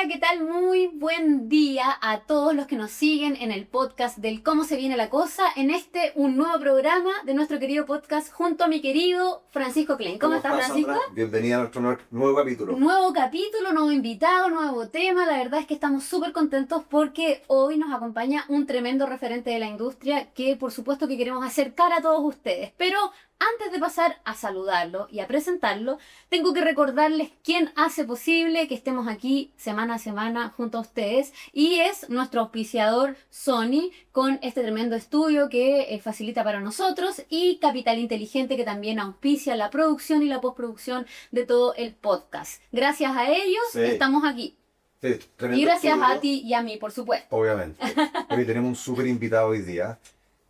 Hola, ¿qué tal? Muy buen día a todos los que nos siguen en el podcast del Cómo se viene la cosa, en un nuevo programa de nuestro querido podcast junto a mi querido Francisco Klein. ¿Cómo estás, Francisco? Sandra? Bienvenida a nuestro nuevo capítulo. Nuevo capítulo, nuevo invitado, nuevo tema. La verdad es que estamos súper contentos porque hoy nos acompaña un tremendo referente de la industria que por supuesto que queremos acercar a todos ustedes. Pero antes de pasar a saludarlo y a presentarlo, tengo que recordarles quién hace posible que estemos aquí semana a semana junto a ustedes, y es nuestro auspiciador Sony con este tremendo estudio que facilita para nosotros, y Capital Inteligente, que también auspicia la producción y la postproducción de todo el podcast. Gracias a ellos estamos aquí. Sí, Y gracias estudio, a ti y a mí, por supuesto. Obviamente. Hoy tenemos un súper invitado hoy día.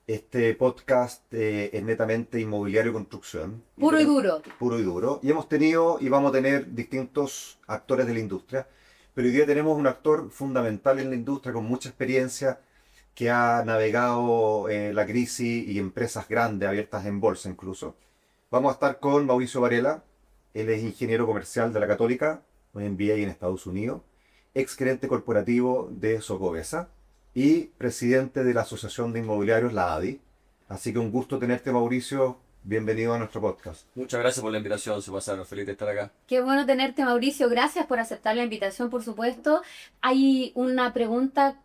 Este podcast es netamente inmobiliario y construcción. Puro y duro. Puro y duro. Y hemos tenido y vamos a tener distintos actores de la industria. Pero hoy día tenemos un actor fundamental en la industria con mucha experiencia que ha navegado la crisis y empresas grandes abiertas en bolsa incluso. Vamos a estar con Mauricio Varela. Él es ingeniero comercial de la Católica, un MBA en Estados Unidos, ex gerente corporativo de Socobesa y presidente de la Asociación de Inmobiliarios, la ADI. Así que un gusto tenerte, Mauricio. Bienvenido a nuestro podcast. Muchas gracias por la invitación, Sebastián. Feliz de estar acá. Qué bueno tenerte, Mauricio. Gracias por aceptar la invitación, por supuesto. Hay una pregunta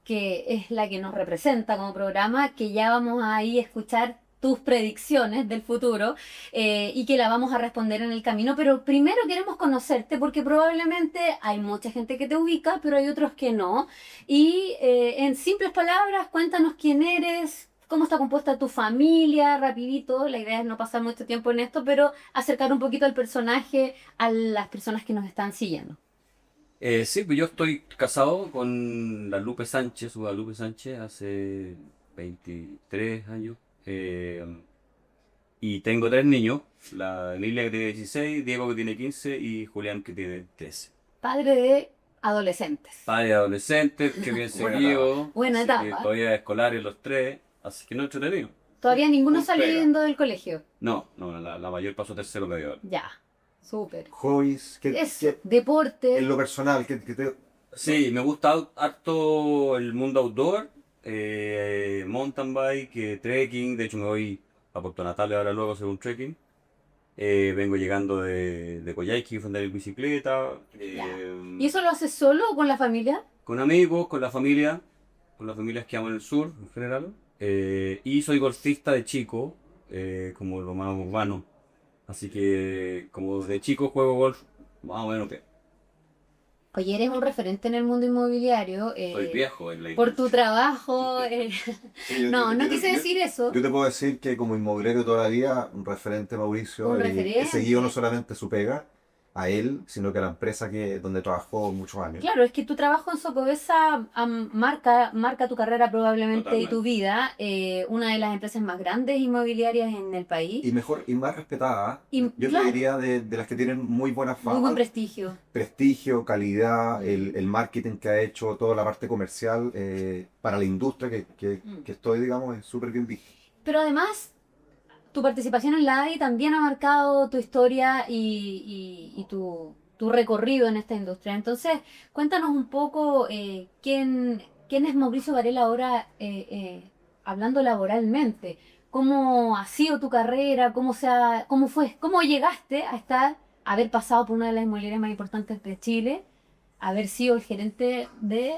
que es la que nos representa como programa, que ya vamos a ir a escuchar tus predicciones del futuro y que la vamos a responder en el camino. Pero primero queremos conocerte porque probablemente hay mucha gente que te ubica, pero hay otros que no. Y en simples palabras, cuéntanos quién eres, cómo está compuesta tu familia, rapidito. La idea es no pasar mucho tiempo en esto, pero acercar un poquito al personaje a las personas que nos están siguiendo. Sí, pues yo estoy casado con la Lupe Sánchez, Guadalupe Sánchez, hace 23 años. Y tengo 3 niños, la Lilia que tiene 16, Diego que tiene 15 y Julián que tiene 13. Padre de adolescentes. Padre de adolescentes, que bien seguido. Buena así que etapa. todavía escolares los 3, así que no entretenido. Todavía ninguno Con saliendo del colegio. No, la mayor pasó tercero medio ahora. Ya, súper. Hobbies, Deporte. en lo personal, Sí, me gusta harto el mundo outdoor, mountain bike, trekking. De hecho me voy a Puerto Natales ahora luego a hacer un trekking. Vengo llegando de Coyhaique, fue a andar en bicicleta. ¿Y eso lo haces solo o con la familia? Con amigos, con las familias que amo en el sur en general. Y soy golfista de chico, como lo más urbano. Así que como de chico juego golf, más o menos bien. Oye, eres un referente en el mundo inmobiliario. Soy viejo en la Por industria. tu trabajo. Sí, No quise decir eso. Yo te puedo decir que como inmobiliario todavía, un referente, Mauricio, Un he referente. seguido no solamente su pega, a él, sino que a la empresa donde trabajó muchos años. Claro, es que tu trabajo en Socobesa marca tu carrera probablemente y Totalmente. tu vida. Una de las empresas más grandes inmobiliarias en el país. Y mejor y más respetada, Y, yo claro, te diría de las que tienen muy buena muy fama, buen prestigio. prestigio, calidad, el marketing que ha hecho, toda la parte comercial para la industria que estoy, digamos, es súper bien vista. Pero además, tu participación en la ADI también ha marcado tu historia y tu recorrido en esta industria. Entonces, cuéntanos un poco quién es Mauricio Varela ahora hablando laboralmente. ¿Cómo ha sido tu carrera? ¿Cómo llegaste a haber pasado por una de las inmobiliarias más importantes de Chile, haber sido el gerente de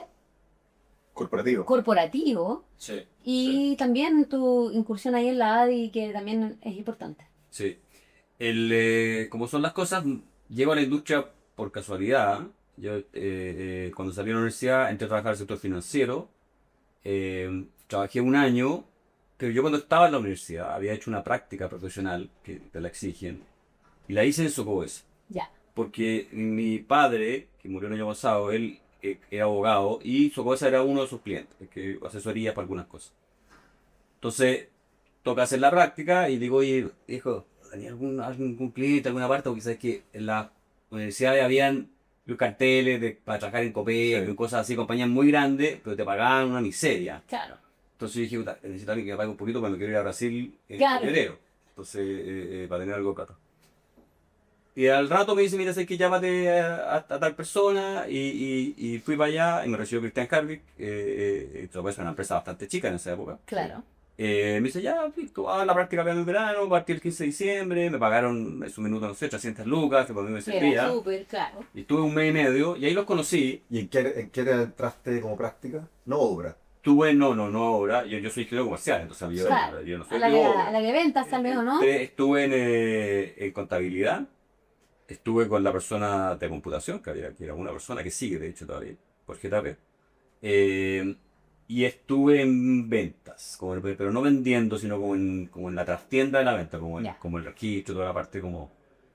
corporativo? Sí. Y también tu incursión ahí en la ADI, que también es importante. Sí. Como son las cosas, llego a la industria por casualidad. Yo cuando salí de la universidad entré a trabajar en el sector financiero. Trabajé un año, pero yo cuando estaba en la universidad había hecho una práctica profesional que te la exigen y la hice en Socobesa. Ya. Porque mi padre, que murió el año pasado, él era abogado y Socobesa era uno de sus clientes, que asesoría para algunas cosas. Entonces, toca hacer la práctica y digo, oye, hijo, ¿tenía algún cliente, alguna parte? Porque sabes que en las universidades habían carteles para trabajar en Copec, Sí. y cosas así, compañías muy grandes, pero te pagaban una miseria. Claro. Entonces dije, "Puta, necesito a alguien que me pague un poquito cuando quiero ir a Brasil en Claro. febrero". Entonces, para tener algo de plata. Y al rato me dice, mira, sé que llámate a tal persona, y fui para allá y me recibió Christian Harvick, esto es una empresa bastante chica en esa época. Claro. Me dice, ya, listo, la práctica acá en el verano, partí el 15 de diciembre, me pagaron en su minuto, no sé, 300 lucas, que por mí me Era servía. súper, claro. Y estuve un mes y medio, y ahí los conocí. ¿Y en qué entraste como práctica? No obra. Tuve, no ahora, yo soy ingeniero comercial, entonces Claro. yo no A soy la, de obra. a la que ventas, tal vez, ¿o no? Estuve en contabilidad, estuve con la persona de computación, que era una persona que sigue, de hecho, todavía, por GTP. Y estuve en ventas, pero no vendiendo, sino como en la trastienda de la venta, Ya. como el registro, toda la parte como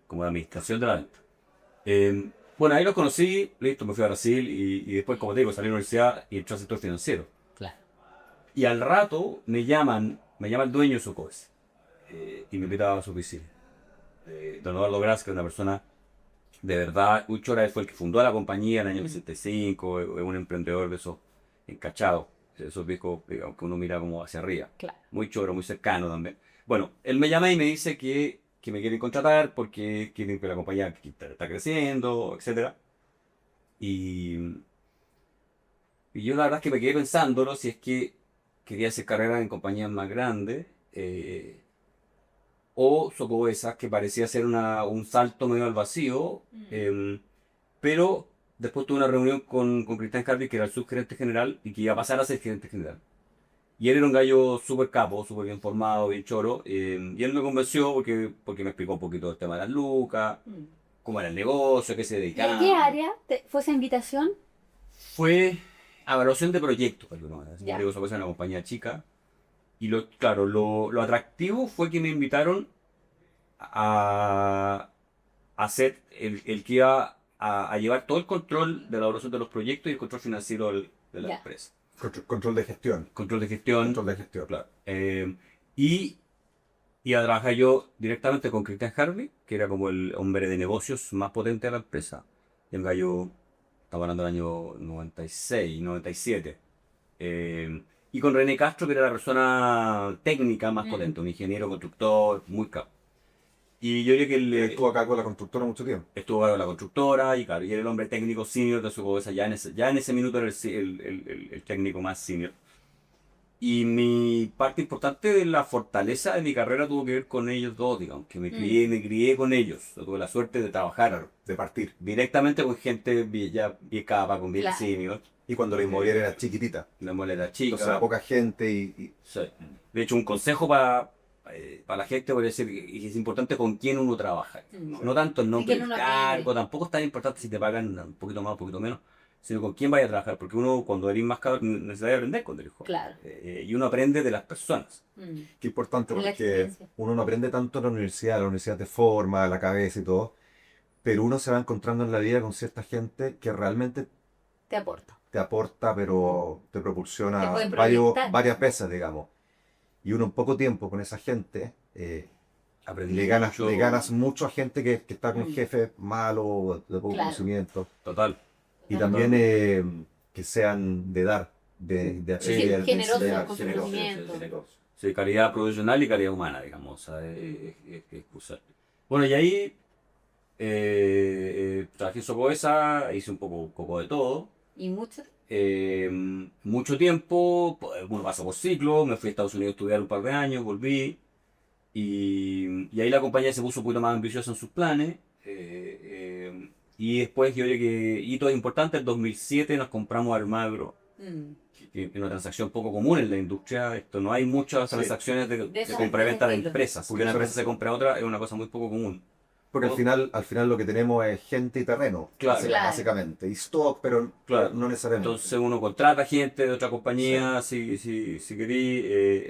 de administración de la venta. Bueno, ahí los conocí, listo, me fui a Brasil y después, como te digo, salí de la universidad y entré al sector financiero. Claro. Y al rato me llama el dueño de Socoes y me invitaba a su oficina. Don Eduardo Gras, que es una persona de verdad, Uy Chora fue el que fundó la compañía en el año 65, es un emprendedor de esos encachados, esos viejos, digamos, que uno mira como hacia arriba. Claro. Muy choro, muy cercano también. Bueno, él me llama y me dice que me quieren contratar porque quieren que la compañía está creciendo, etc. Y, y yo la verdad es que me quedé pensándolo si es que quería hacer carrera en compañías más grandes, o Socoesas, que parecía ser un salto medio al vacío, pero después tuve una reunión con Cristian Harvey, que era el subgerente general y que iba a pasar a ser gerente general. Y él era un gallo súper capo, súper bien formado, bien choro, y él me convenció porque me explicó un poquito el tema de las lucas, cómo era el negocio, a qué se ¿Y dedicaba. en qué área fue esa invitación? Fue evaluación de proyectos, para alguna manera. Ya. Digo, Socoesa era una compañía chica. Y claro, lo atractivo fue que me invitaron a ser el que iba a llevar todo el control de la elaboración de los proyectos y el control financiero de la Ya. empresa. Control de gestión. Control de gestión. Control de gestión. Claro. Y iba a trabajar yo directamente con Christian Harvey, que era como el hombre de negocios más potente de la empresa. Y el gallo, estaba hablando del año 96, 97. Y con René Castro, que era la persona técnica más potente, un ingeniero constructor muy capo. Y yo diría que él Estuvo acá con la constructora mucho tiempo. estuvo con la constructora y claro, y era el hombre técnico senior de Socoesa, ya en ese minuto era el técnico más senior. Y mi parte importante de la fortaleza de mi carrera tuvo que ver con ellos dos, digamos, que me crié con ellos. Yo tuve la suerte de trabajar De partir. directamente con gente ya bien capa, con bien Claro. senior. Y cuando la inmobiliaria era chiquitita. La molera chica. Entonces, poca gente Sí. De hecho, un consejo para la gente puede decir que es importante con quién uno trabaja. No tanto el ¿De nombre quién del uno cargo, aprende? tampoco es tan importante si te pagan un poquito más, un poquito menos, sino con quién vaya a trabajar, porque uno cuando eres más cabrón necesita aprender cuando eres joven. Claro. Y uno aprende de las personas. Qué importante, En la porque experiencia. uno no aprende tanto en la universidad te forma, la cabeza y todo, pero uno se va encontrando en la vida con cierta gente que realmente Te aporta. te aporta, pero te Te propulsiona pueden proyectar. varias veces, digamos. Y uno en poco tiempo con esa gente, Aprendí le mucho. ganas mucho a gente que está con Mm. jefes malos, de poco Claro. conocimiento. Total. Y también que sean de dar, de Sí, aprender, de generosos enseñar, con su generosos. conocimiento. Sí, calidad profesional y calidad humana, digamos. O sea, es usar. Bueno, y ahí trabajé en Socoesa, hice un poco de todo. Y muchos. Mucho tiempo, uno pasa por ciclo, me fui a Estados Unidos a estudiar un par de años, volví. Y ahí la compañía se puso un poquito más ambiciosa en sus planes. Y después yo diría que hito importante, en 2007 nos compramos Almagro, que es una transacción poco común en la industria. Esto no hay muchas Sí. transacciones de esas- compra-venta de de estilo. empresas. Porque una empresa se compra a otra es una cosa muy poco común. Porque al final lo que tenemos es gente y terreno, Claro. Claro. básicamente. Y stock, pero Claro. no necesariamente. Entonces uno contrata gente de otra compañía, si querí,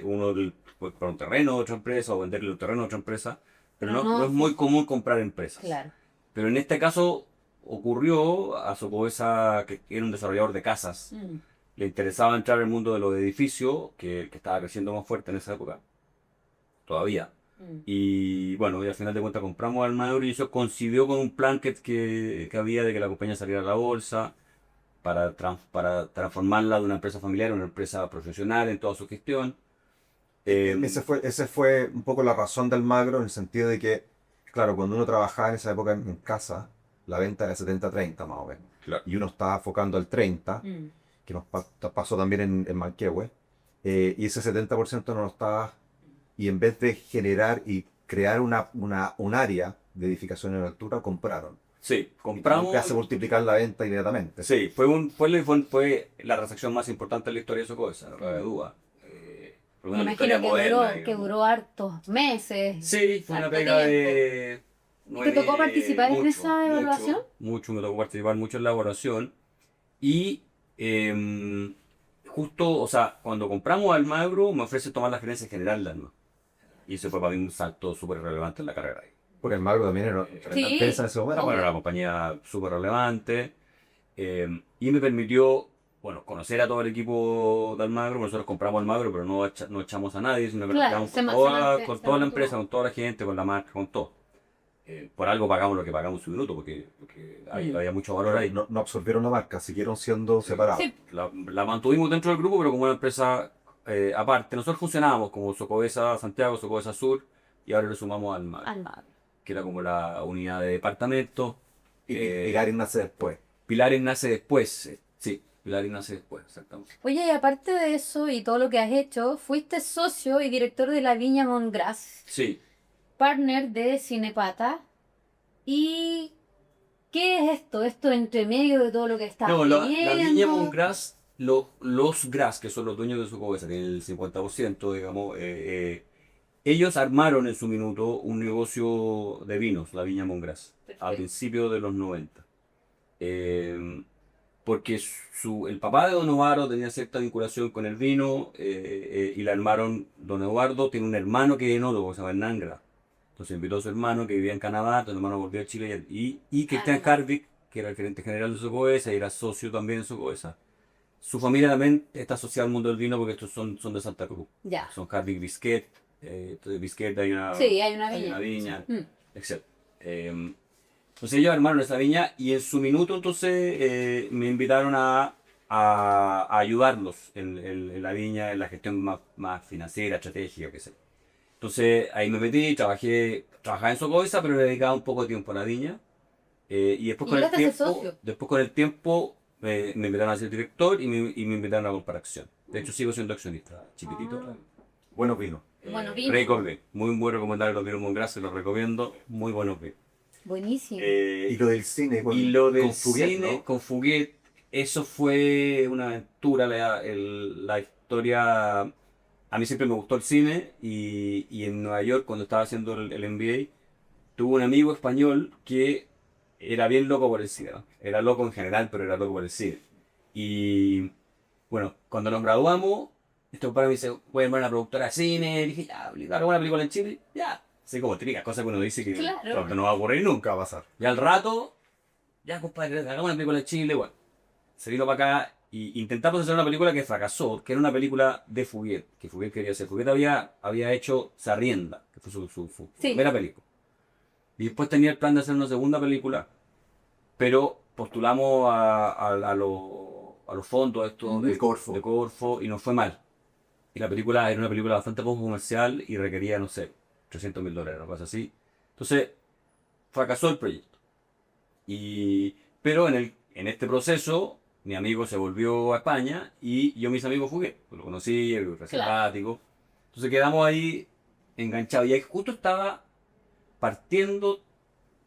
puede comprar un terreno de otra empresa o venderle un terreno a otra empresa, pero Pero no no- es muy común comprar empresas. Claro. Pero en este caso ocurrió a Socoesa, que era un desarrollador de casas, le interesaba entrar al mundo de los edificios, que estaba creciendo más fuerte en esa época, todavía. Y bueno, y al final de cuentas compramos Almagro y eso coincidió con un plan que había de que la compañía saliera a la bolsa para transformarla de una empresa familiar a una empresa profesional en toda su gestión. Ese fue un poco la razón del Almagro, en el sentido de que Claro, cuando uno trabajaba en esa época en casa, la venta era 70-30 más o menos. Claro. Y uno estaba enfocando al 30, Mm. que nos pasó también en Manquehue, y ese 70% no lo estaba, y en vez de generar y crear un área de edificación en altura, compraron. Sí, Y compramos. te hace multiplicar la venta inmediatamente. Sí, fue la transacción más importante en la historia de Socoesa, no cabe duda. Fue Me una historia imagino que moderna, que digamos. duró hartos meses, Sí, fue una harto pega tiempo. de ¿Y te tocó participar en mucho, esa evaluación? mucho, me tocó participar mucho en la elaboración. Y justo, o sea, cuando compramos Almagro, me ofrece tomar la gerencia general de Almagro. Y eso fue para mí un salto súper relevante en la carrera ahí. Porque el Magro también era tremenda Sí, empresa en ese momento. Bueno, era una compañía súper relevante. Y me permitió, bueno, conocer a todo el equipo de Almagro. Nosotros compramos Almagro, pero no echamos a nadie, sino que nos claro, quedamos con se toda la mantuvo. empresa, con toda la gente, con la marca, con todo. Por algo pagamos lo que pagamos en su minuto, porque había mucho valor ahí. No absorbieron la marca, siguieron siendo separados. Sí, La mantuvimos dentro del grupo, pero como una empresa aparte. Nosotros funcionábamos como Socobesa Santiago, Socobesa Sur, y ahora le sumamos al MAG, Almagro. que era como la unidad de departamento. Y Eh, Pilares nace después. Pilares nace después, sí, Pilares nace después, exactamente. Oye, y aparte de eso y todo lo que has hecho, fuiste socio y director de la Viña Montgras, Sí, partner de Cinepata. ¿Y qué es esto? Esto entre medio de todo lo que estás no, la Viña viviendo. Montgras, los Gras, que son los dueños de Socobesa, que es el 50%, digamos, ellos armaron en su minuto un negocio de vinos, la Viña Montgras, a Perfecto. principios de los 90. Porque el papá de Don Eduardo tenía cierta vinculación con el vino y la armaron. Don Eduardo tiene un hermano que es enólogo, que se llama Hernán Gras. Entonces invitó a su hermano que vivía en Canadá, su hermano volvió a Chile y Cristian Ah, Harvick, que era el gerente general de Socoesa y era socio también de Socoesa. Su familia también está asociada al mundo del vino porque estos son de Santa Cruz. ya. Son Harvick Bisquet, entonces Bisquet hay una, Sí, hay una hay viña. una viña, Mm. etc. Entonces ellos armaron esa viña y en su minuto entonces me invitaron a ayudarlos en la viña, en la gestión más financiera, estratégica, qué sé. Entonces ahí me metí, trabajaba en Socoisa, pero le dedicaba un poco de tiempo a la viña. Y después Y con el llegaste a ser tiempo, socio. me invitaron a ser director y me invitaron a comprar acción. De hecho sigo siendo accionista, chiquitito. Ah. Buenos vinos. Buenos vinos. Recordé, muy recomendable los vinos Montgras, se los recomiendo, muy buenos vinos. Buenísimo. Y lo del cine, Y lo del con Fuguet, cine ¿no? con Fuguet, eso fue una aventura, la historia. A mí siempre me gustó el cine y en Nueva York, cuando estaba haciendo el MBA, tuve un amigo español que era bien loco por el cine, ¿no? Era loco en general, pero era loco por el cine. Y bueno, cuando nos graduamos, este compadre me dice, voy a armar una productora de cine. Y dije, ya, ¿hago una película en Chile? Ya. Así como típicas cosas que uno dice que Claro. no va a ocurrir nunca. Nunca va a pasar. Y al rato, ya compadre, hagamos una película en Chile. Bueno, se vino para acá y intentamos hacer una película que fracasó, que era una película de Fuguet, que Fuguet quería hacer. Fuguet había hecho Sarrienda, que fue su Sí. primera película. Y después tenía el plan de hacer una segunda película, pero postulamos a los fondos estos De Corfo. de Corfo y nos fue mal. Y la película era una película bastante poco comercial y requería, no sé, $300.000, una cosa así. Entonces, fracasó el proyecto. Pero en este proceso, mi amigo se volvió a España y yo mis amigos fugué. Pues lo conocí, el simpático. Entonces quedamos ahí enganchados. Y ahí justo estaba partiendo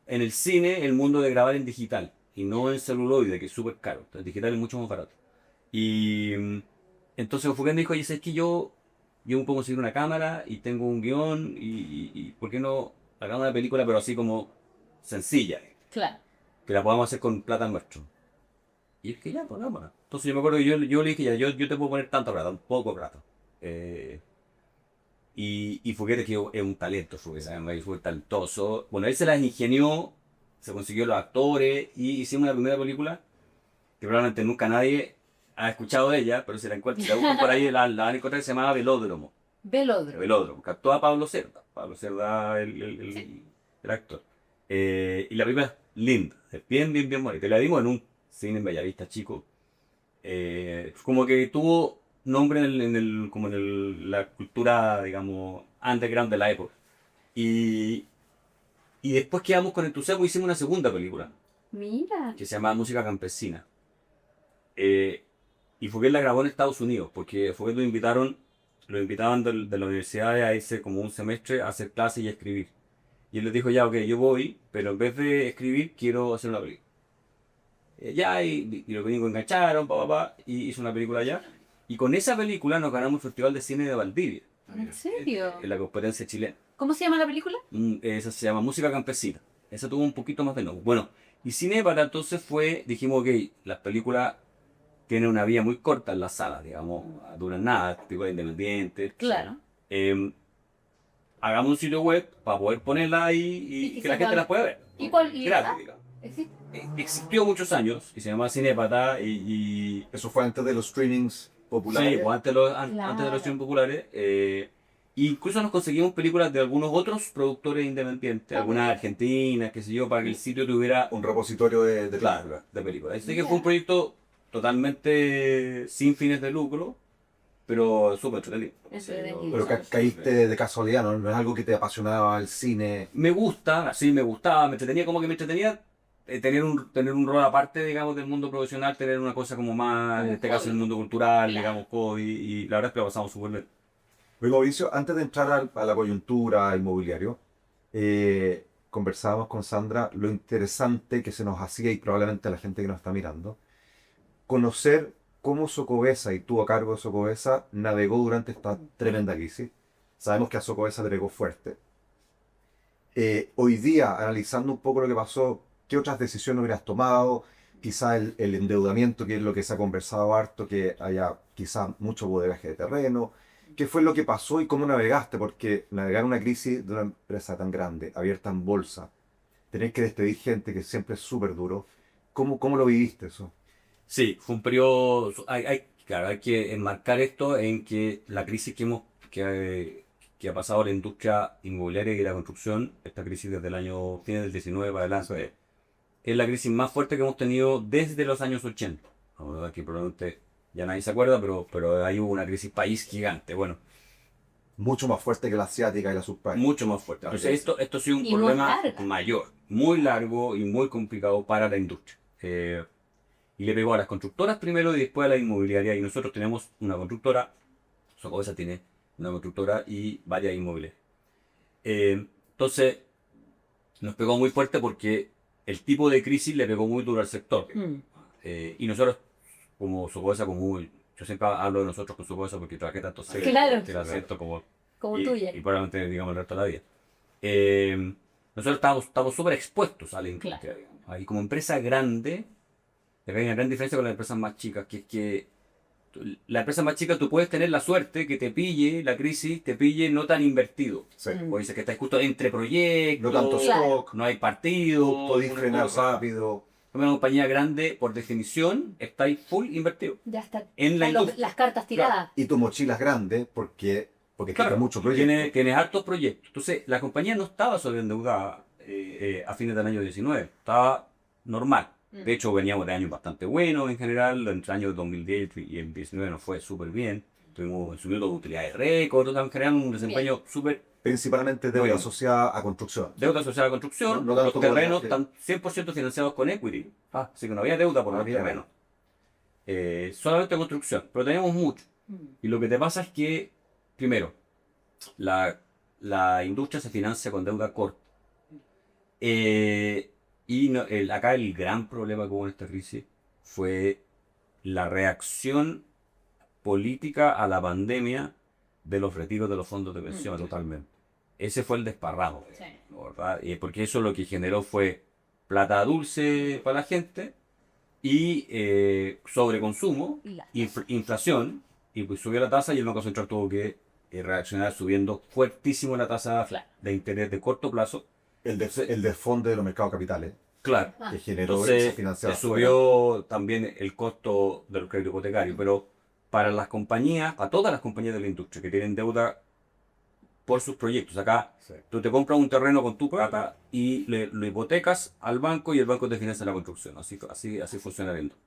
en el cine el mundo de grabar en digital y no en celuloide, que es súper caro. El digital es mucho más barato. Y entonces Fugué me dijo, oye, es que yo me puedo conseguir una cámara y tengo un guión y ¿por qué no hagamos una película pero así como sencilla? Claro. Que la podamos hacer con plata nuestro. Y es que ya, pues hagámosla. Entonces yo me acuerdo que yo le dije, ya, yo te puedo poner tanta plata, un poco de plata. Y Fuguet es un talento, Fuguet, ¿sabes? Fue talentoso. Bueno, él se las ingenió, se consiguió los actores y hicimos una primera película que probablemente nunca nadie ha escuchado de ella, pero si la encuentran, si la buscan por ahí, la van a encontrar, que se llamaba Velódromo. Velódromo. Velódromo, que actúa Pablo Cerda. Pablo Cerda, el actor. Y la película es linda, es bien bonita. Y la dimos en un cine en Bellavista chico. Como que tuvo nombre como la cultura, digamos, underground de la época. Y Y después quedamos con entusiasmo y hicimos una segunda película, Mira. que se llama Música Campesina. Y Fouquet la grabó en Estados Unidos, porque Fouquet lo invitaban de la universidad a irse como un semestre a hacer clases y a escribir. Y él les dijo, ya, ok, yo voy, pero en vez de escribir, quiero hacer una película. Y los gringos engancharon, y hizo una película allá. Y con esa película nos ganamos el Festival de Cine de Valdivia, ¿En serio? en la competencia chilena. ¿Cómo se llama la película? Esa se llama Música Campesina. Esa tuvo un poquito más de nombre. Bueno, y Cine para entonces dijimos, ok, las películas tienen una vía muy corta en las salas, digamos, duran nada, películas independientes. Claro. Hagamos un sitio web para poder ponerla ahí y que la gente las pueda ver. ¿Y cuál? Gratis, digamos. ¿Existe? Existió muchos años y se llamaba Cinépata y Eso fue antes de los streamings populares. sí, pues antes de los streaming populares. Incluso nos conseguimos películas de algunos otros productores independientes, algunas argentinas, qué sé yo, para que el sitio tuviera Un repositorio de claro, de películas. Así que fue un proyecto totalmente sin fines de lucro, pero súper entretenido. Pero caíste de casualidad, ¿no? No es algo que te apasionaba el cine. Me gusta, sí, me gustaba, me entretenía, como que me entretenía tener un rol aparte, digamos, del mundo profesional, tener una cosa como más, en este caso, en el mundo cultural, digamos, hobby, y la verdad es que lo pasamos súper bien. Oye, Mauricio, antes de entrar a la coyuntura inmobiliario, conversábamos con Sandra lo interesante que se nos hacía y probablemente a la gente que nos está mirando, conocer cómo Socobesa y tú a cargo de Socobesa navegó durante esta tremenda crisis. Sabemos que a Socobesa le pegó fuerte. Hoy día, analizando un poco lo que pasó, ¿qué otras decisiones hubieras tomado? Quizá el endeudamiento, que es lo que se ha conversado harto, que haya quizá mucho bodegaje de terreno. ¿Qué fue lo que pasó y cómo navegaste? Porque navegar una crisis de una empresa tan grande, abierta en bolsa, tener que despedir gente que siempre es súper duro. ¿Cómo lo viviste eso? Sí, fue un periodo, claro, hay que enmarcar esto en que la crisis que ha pasado la industria inmobiliaria y la construcción, esta crisis desde el año fines del 19 para adelante, es la crisis más fuerte que hemos tenido desde los años 80. La verdad que probablemente ya nadie se acuerda, pero ahí hubo una crisis país gigante, bueno, Mucho más fuerte que la asiática y la subprime. mucho más fuerte. Entonces esto ha sido un Y muy problema larga. mayor, muy largo y muy complicado para la industria. Y le pegó a las constructoras primero y después a la inmobiliaria. Y nosotros tenemos una constructora, Socobesa tiene una constructora y varias inmobiliarias. Entonces, nos pegó muy fuerte porque el tipo de crisis le pegó muy duro al sector. Y nosotros, como Socobesa, yo siempre hablo de nosotros con Socobesa porque trabajé tantos años. Claro. Que la siento como tuya. y probablemente, digamos, el resto de la vida. Nosotros estamos súper expuestos a la industria. Claro. Digamos. Ahí como empresa grande, hay una gran diferencia con las empresas más chicas, que es que la empresa más chica tú puedes tener la suerte que te pille, la crisis te pille no tan invertido. Sí. O dices que estás justo entre proyectos, No tanto Claro. stock, no hay partido, podéis frenar rápido. Una compañía grande, por definición, está ahí full invertido. Ya está. En la Están industria. las cartas tiradas. Y tu mochila es grande porque Claro, tienes mucho proyecto. tienes hartos proyectos. Entonces, la compañía no estaba sobreendeudada a fines del año 19, estaba normal. De hecho, veníamos de años bastante buenos en general. Entre el año 2010 y el 19 nos fue súper bien. Tuvimos subiendo utilidades récord, en general un desempeño súper. Principalmente deuda Bueno. asociada a construcción. Deuda asociada a construcción, No tanto los como terrenos la- están 100% financiados con equity. Así que no había deuda por los Había. terrenos. Solamente construcción, pero tenemos mucho. Y lo que te pasa es que, primero, la industria se financia con deuda corta. Acá el gran problema que hubo en esta crisis fue la reacción política a la pandemia de los retiros de los fondos de pensión. Totalmente. Ese fue el desparramo, Sí. ¿verdad? Porque eso lo que generó fue plata dulce para la gente y sobreconsumo, inflación, y pues subió la tasa y el Banco Central tuvo que reaccionar subiendo fuertísimo la tasa Claro. de interés de corto plazo. El desfonde de los mercados capitales Claro. que generó Entonces, esa financiación. se subió también el costo del crédito hipotecario, pero para las compañías, a todas las compañías de la industria que tienen deuda por sus proyectos, acá Sí. tú te compras un terreno con tu plata y lo hipotecas al banco y el banco te financia la construcción. Así funciona la industria.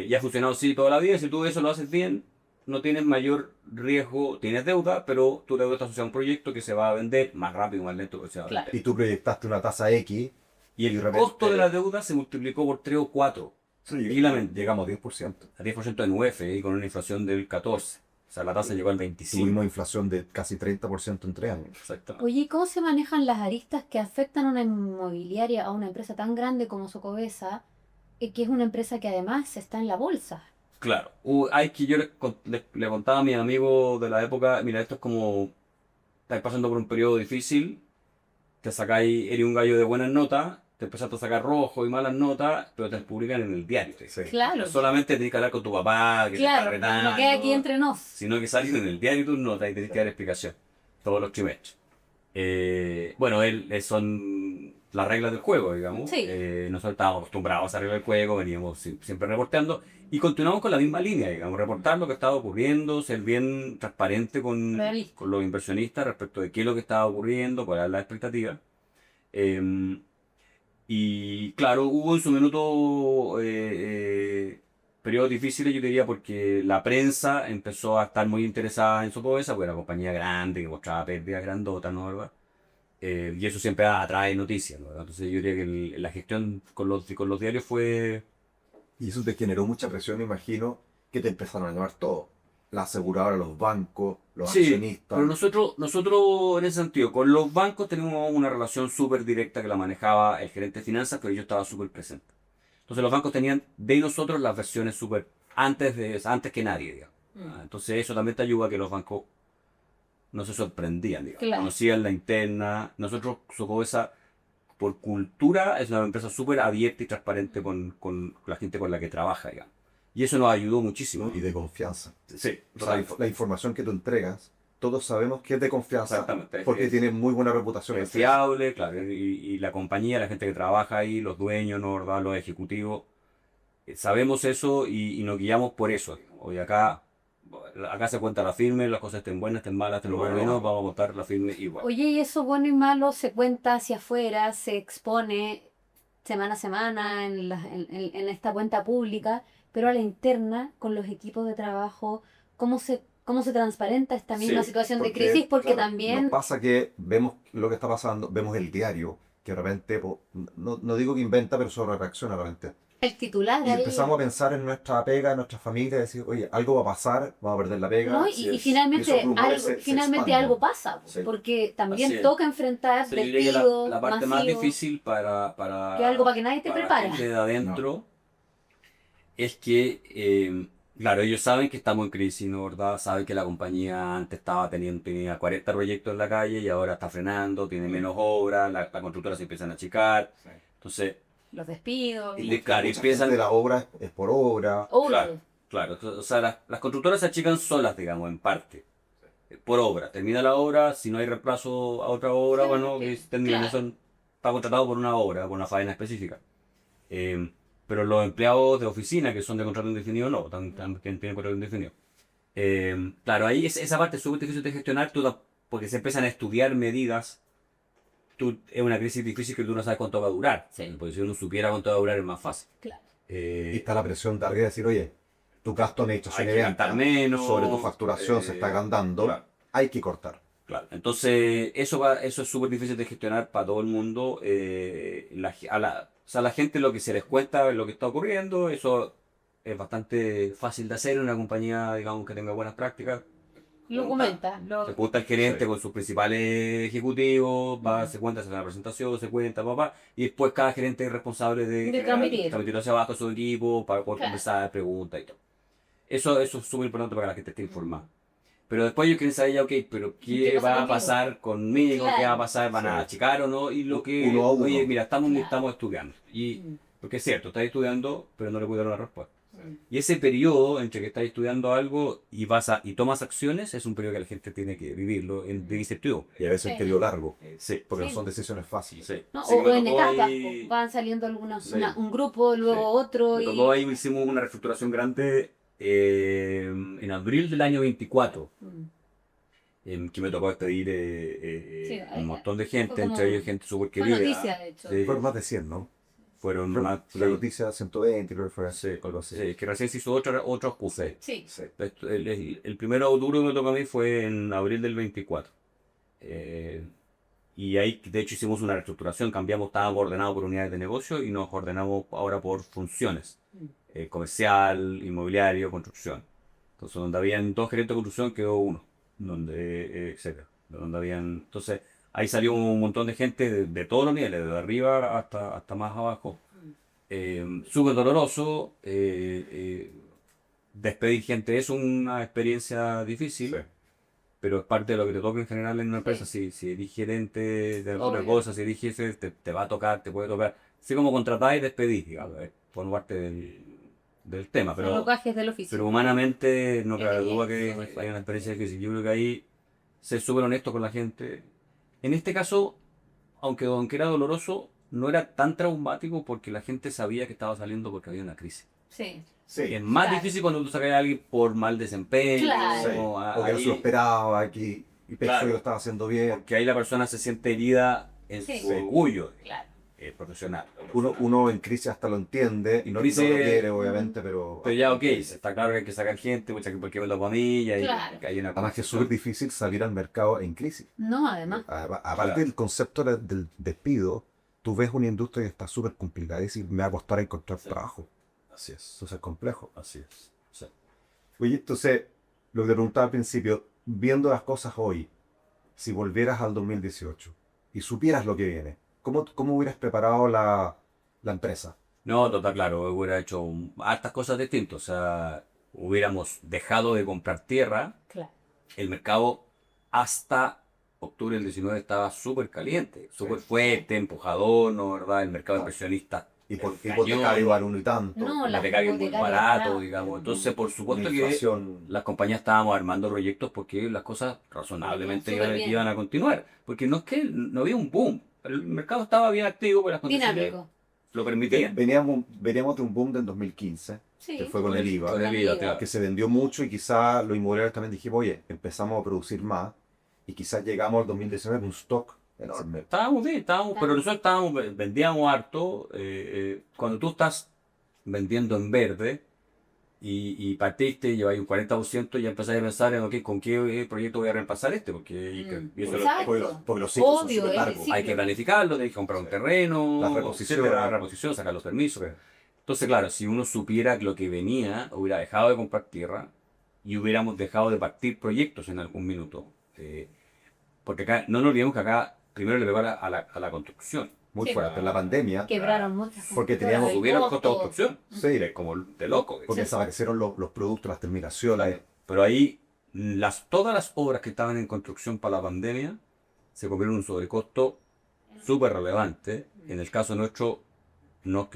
Y ha funcionado así toda la vida, si tú eso lo haces bien, no tienes mayor riesgo, tienes deuda, pero tu deuda está asociada a un proyecto que se va a vender más rápido, más lento que se va a Claro. vender. Y tú proyectaste una tasa X Y el de repente- costo de la deuda se multiplicó por 3 o 4. Tranquilamente. llegamos a 10%. A 10% en UF y con una inflación del 14%. O sea, la tasa llegó al 25%. Tuvimos inflación de casi 30% en 3 años. Exactamente. Oye, ¿y cómo se manejan las aristas que afectan a una inmobiliaria, a una empresa tan grande como Socobesa, que es una empresa que además está en la bolsa? Claro. Hay que yo le contaba a mi amigo de la época, mira, esto es como, estáis pasando por un periodo difícil, te sacáis, eres un gallo de buenas notas, te empezaste a sacar rojo y malas notas, pero te publican en el diario. Sí. Claro, Solamente tienes que hablar con tu papá, que te claro, está retando, no queda aquí entre nos. sino que salen en el diario tus notas y tienes que dar explicación todos los trimestres. Bueno, son las reglas del juego, digamos. Sí. Nosotros estábamos acostumbrados a esa regla del juego, veníamos siempre reporteando y continuamos con la misma línea, digamos, reportar lo que estaba ocurriendo, ser bien transparente Realista. con los inversionistas respecto de qué es lo que estaba ocurriendo, cuál era la expectativa. Y claro, hubo en su minuto periodos difíciles, yo diría, porque la prensa empezó a estar muy interesada en Socobesa, porque era una compañía grande que mostraba pérdidas grandotas, ¿no? ¿Verdad? Y eso siempre atrae noticias, ¿no? Entonces yo diría que la gestión con los diarios fue... Y eso te generó mucha presión, imagino, que te empezaron a llamar todo. La aseguradora, los bancos, los Sí, accionistas. pero nosotros en ese sentido, con los bancos tenemos una relación súper directa que la manejaba el gerente de finanzas, pero yo estaba súper presente. Entonces los bancos tenían de nosotros las versiones súper antes que nadie, digamos. Entonces eso también te ayuda a que los bancos no se sorprendían, digamos. Claro. Conocían la interna. Nosotros, Socobesa, por cultura, es una empresa súper abierta y transparente con la gente con la que trabaja, digamos. Y eso nos ayudó muchísimo. Y de confianza. Sí, O sea, la información que tú entregas, todos sabemos que es de confianza. Exactamente. Porque tiene muy buena reputación. Es fiable, claro, y la compañía, la gente que trabaja ahí, los dueños, ¿no? ¿Verdad? Los ejecutivos, sabemos eso y nos guiamos por eso. Hoy acá se cuenta la firme, las cosas estén buenas, estén malas, estén buenas, vamos a contar la firme igual. Oye, y eso bueno y malo se cuenta hacia afuera, se expone semana a semana en esta cuenta pública, pero a la interna, con los equipos de trabajo, ¿cómo se transparenta esta misma Sí, situación de crisis? Porque claro, también... nos pasa que vemos lo que está pasando, vemos el diario, que de repente, no digo que inventa, pero sobre reacciona de repente. El titular Y ahí... empezamos a pensar en nuestra pega, en nuestra familia, decir, oye, algo va a pasar, vamos a perder la pega. ¿no? Y finalmente, finalmente algo pasa, Sí. porque también Así es. toca enfrentar Sí, yo diría que despidos la parte más masivos, difícil para que es algo para que nadie te para la prepara. gente de adentro es que, claro, ellos saben que estamos en crisis, ¿no? ¿Verdad? Saben que la compañía antes tenía 40 proyectos en la calle y ahora está frenando, tiene menos obras, la constructora se empiezan a achicar. Sí. Entonces, Los despidos. claro, Mucha empiezan... gente de la obra es por obra. Obvio. Claro, o sea, las constructoras se achican solas, digamos, en parte, por obra. Termina la obra, si no hay reemplazo a otra obra, Sí, bueno, que termina, claro. está contratado por una obra, por una faena específica. Pero los empleados de oficina, que son de contrato indefinido, no, tienen contrato indefinido. Claro, ahí esa parte es súper difícil de gestionar, porque se empiezan a estudiar medidas. Es una crisis difícil que tú no sabes cuánto va a durar. Sí. Porque si uno supiera cuánto va a durar es más fácil. Claro. Y está la presión de arriba de decir, oye, tu gasto de administración Hay y que venta gastar menos, sobre tu facturación se está agrandando, claro. hay que cortar. Claro, entonces eso es súper difícil de gestionar para todo el mundo. O sea, la gente lo que se les cuenta, lo que está ocurriendo, eso es bastante fácil de hacer en una compañía, digamos, que tenga buenas prácticas. Lo comenta. Se junta el gerente Sí. con sus principales ejecutivos, se cuenta, se hace una presentación, se cuenta, papá, y después cada gerente es responsable de transmitir hacia abajo a su equipo para poder Claro. conversar, preguntas y todo. Eso es súper importante para que la gente esté informada. Pero después ellos quieren saber ya, ok, pero ¿qué ¿Qué pasa va a conmigo? pasar conmigo? Claro. ¿Qué va a pasar? ¿Van a Sí. achicar o no? Y lo que, Uno a uno. oye, mira, estamos Claro. estudiando. Y, Mm. porque es cierto, estás estudiando, pero no le puedes dar una respuesta. Y ese periodo entre que estás estudiando algo y tomas acciones es un periodo que la gente tiene que vivirlo de incertidumbre. Y a veces Sí. el periodo largo, Sí, porque Sí. no son decisiones fáciles. sí. ¿No? Así que O me en tocó etapas, ahí- van saliendo algunos, Sí. un grupo, luego Sí. otro. Me Y... tocó ahí, hicimos una reestructuración grande en abril del año 24. Mm. Que me tocó despedir Sí, un montón de fue gente, como- entre ellos gente súper Fue querida. noticia, de hecho. Sí. Fueron más de 100, ¿no? fueron Fue más... la noticia 120, creo que fue Sí, algo así. sí, que recién se hizo otro QC. Sí. Sí. El primero duro que me tocó a mí fue en abril del 24. Y ahí, de hecho, hicimos una reestructuración, estábamos ordenados por unidades de negocio y nos ordenamos ahora por funciones. Comercial, inmobiliario, construcción. Entonces, donde habían 2 gerentes de construcción, quedó uno. Etcétera. Donde habían, entonces, ahí salió un montón de gente de todos los niveles, desde arriba hasta más abajo. Súper doloroso. Despedir gente es una experiencia difícil. Sí. Pero es parte de lo que te toca en general en una empresa. Si eres gerente de alguna Obvio. cosa, si eres jefe, te va a tocar, te puede tocar. Así como contratar y despedir, digamos, por parte del tema. Son los gajes del oficio. Pero humanamente no cabe duda que Eso. hay una experiencia difícil. Yo creo que ahí ser súper honesto con la gente. En este caso, aunque era doloroso, no era tan traumático porque la gente sabía que estaba saliendo porque había una crisis. Sí. Sí. Es más Claro. difícil cuando tú sacas a alguien por mal desempeño. Claro. Sí. O que no se lo esperaba, y pensó Claro. que lo estaba haciendo bien. Porque ahí la persona se siente herida en Sí. su orgullo Claro. profesional. Uno en crisis hasta lo entiende y no, Crisis- no lo quiere, obviamente, pero... Pero ya, ok, está claro que hay que sacar gente, porque me lo para mí, y Claro. que hay una Además que es súper difícil salir al mercado en crisis. No, además. Aparte Claro. del concepto del despido, tú ves una industria que está súper complicada. Es decir, me va a costar encontrar trabajo. Así es, Eso es complejo. así es. Sí. Oye, entonces, lo que te preguntaba al principio, viendo las cosas hoy, si volvieras al 2018 y supieras lo que viene, ¿cómo hubieras preparado la empresa? No, total, claro, hubiera hecho hartas cosas distintas. O sea, hubiéramos dejado de comprar tierra. Claro. El mercado hasta octubre del 19 estaba súper caliente, súper Sí. fuerte, empujador, ¿no? ¿Verdad? El mercado inversionista. Y por cañón, hipotecario al uno y tanto. No, la las becaria muy hipotecarias, barato, claro. digamos. Entonces, por Una supuesto que inflación. las compañías estábamos armando proyectos porque las cosas razonablemente Súper bien. iban a continuar. Porque no es que no había un boom. El mercado estaba bien activo, pero las condiciones Dinámico. lo permitían. Veníamos de un boom del 2015, Sí. que fue con el IVA, Con el IVA, claro. que se vendió mucho y quizás los inmobiliarios también dijimos, oye, empezamos a producir más y quizás llegamos al 2019 con un stock enorme. Estábamos bien, pero nosotros vendíamos harto. Cuando tú estás vendiendo en verde y partiste y lleváis un 40%, ya empezáis a pensar en, ok, ¿con qué proyecto voy a reemplazar este? Porque y eso Exacto. Porque los ciclos son Obvio, súper es largos. decir, hay que planificarlo, tienes que comprar un terreno, La reposición. etcétera, la reposición, sacar los permisos. Entonces, claro, si uno supiera lo que venía, hubiera dejado de comprar tierra y hubiéramos dejado de partir proyectos en algún minuto. Porque acá, no nos olvidemos que acá primero le pegó a la construcción. Muy Sí. fuerte. En la pandemia, Quebraron muchas Porque constructoras, teníamos- el Subieron el costo de costo. construcción, sí, como de loco. porque Sí. desaparecieron los productos, las terminaciones. Pero ahí, todas las obras que estaban en construcción para la pandemia se cobrieron un sobrecosto súper relevante. En el caso nuestro, no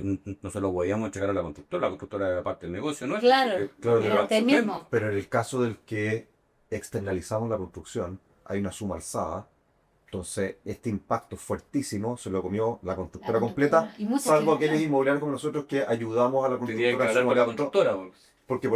se lo podíamos entregar a la constructora era parte del negocio, ¿no? Claro. Claro, Era pero- usted mismo. Pero en el caso del que externalizamos la construcción, hay una suma alzada. Entonces, este impacto fuertísimo se lo comió la constructora completa, Y muchas salvo que- aquellos inmobiliarios como nosotros que ayudamos a la Tendría que constructora. hablar con la sumamente, constructora. porque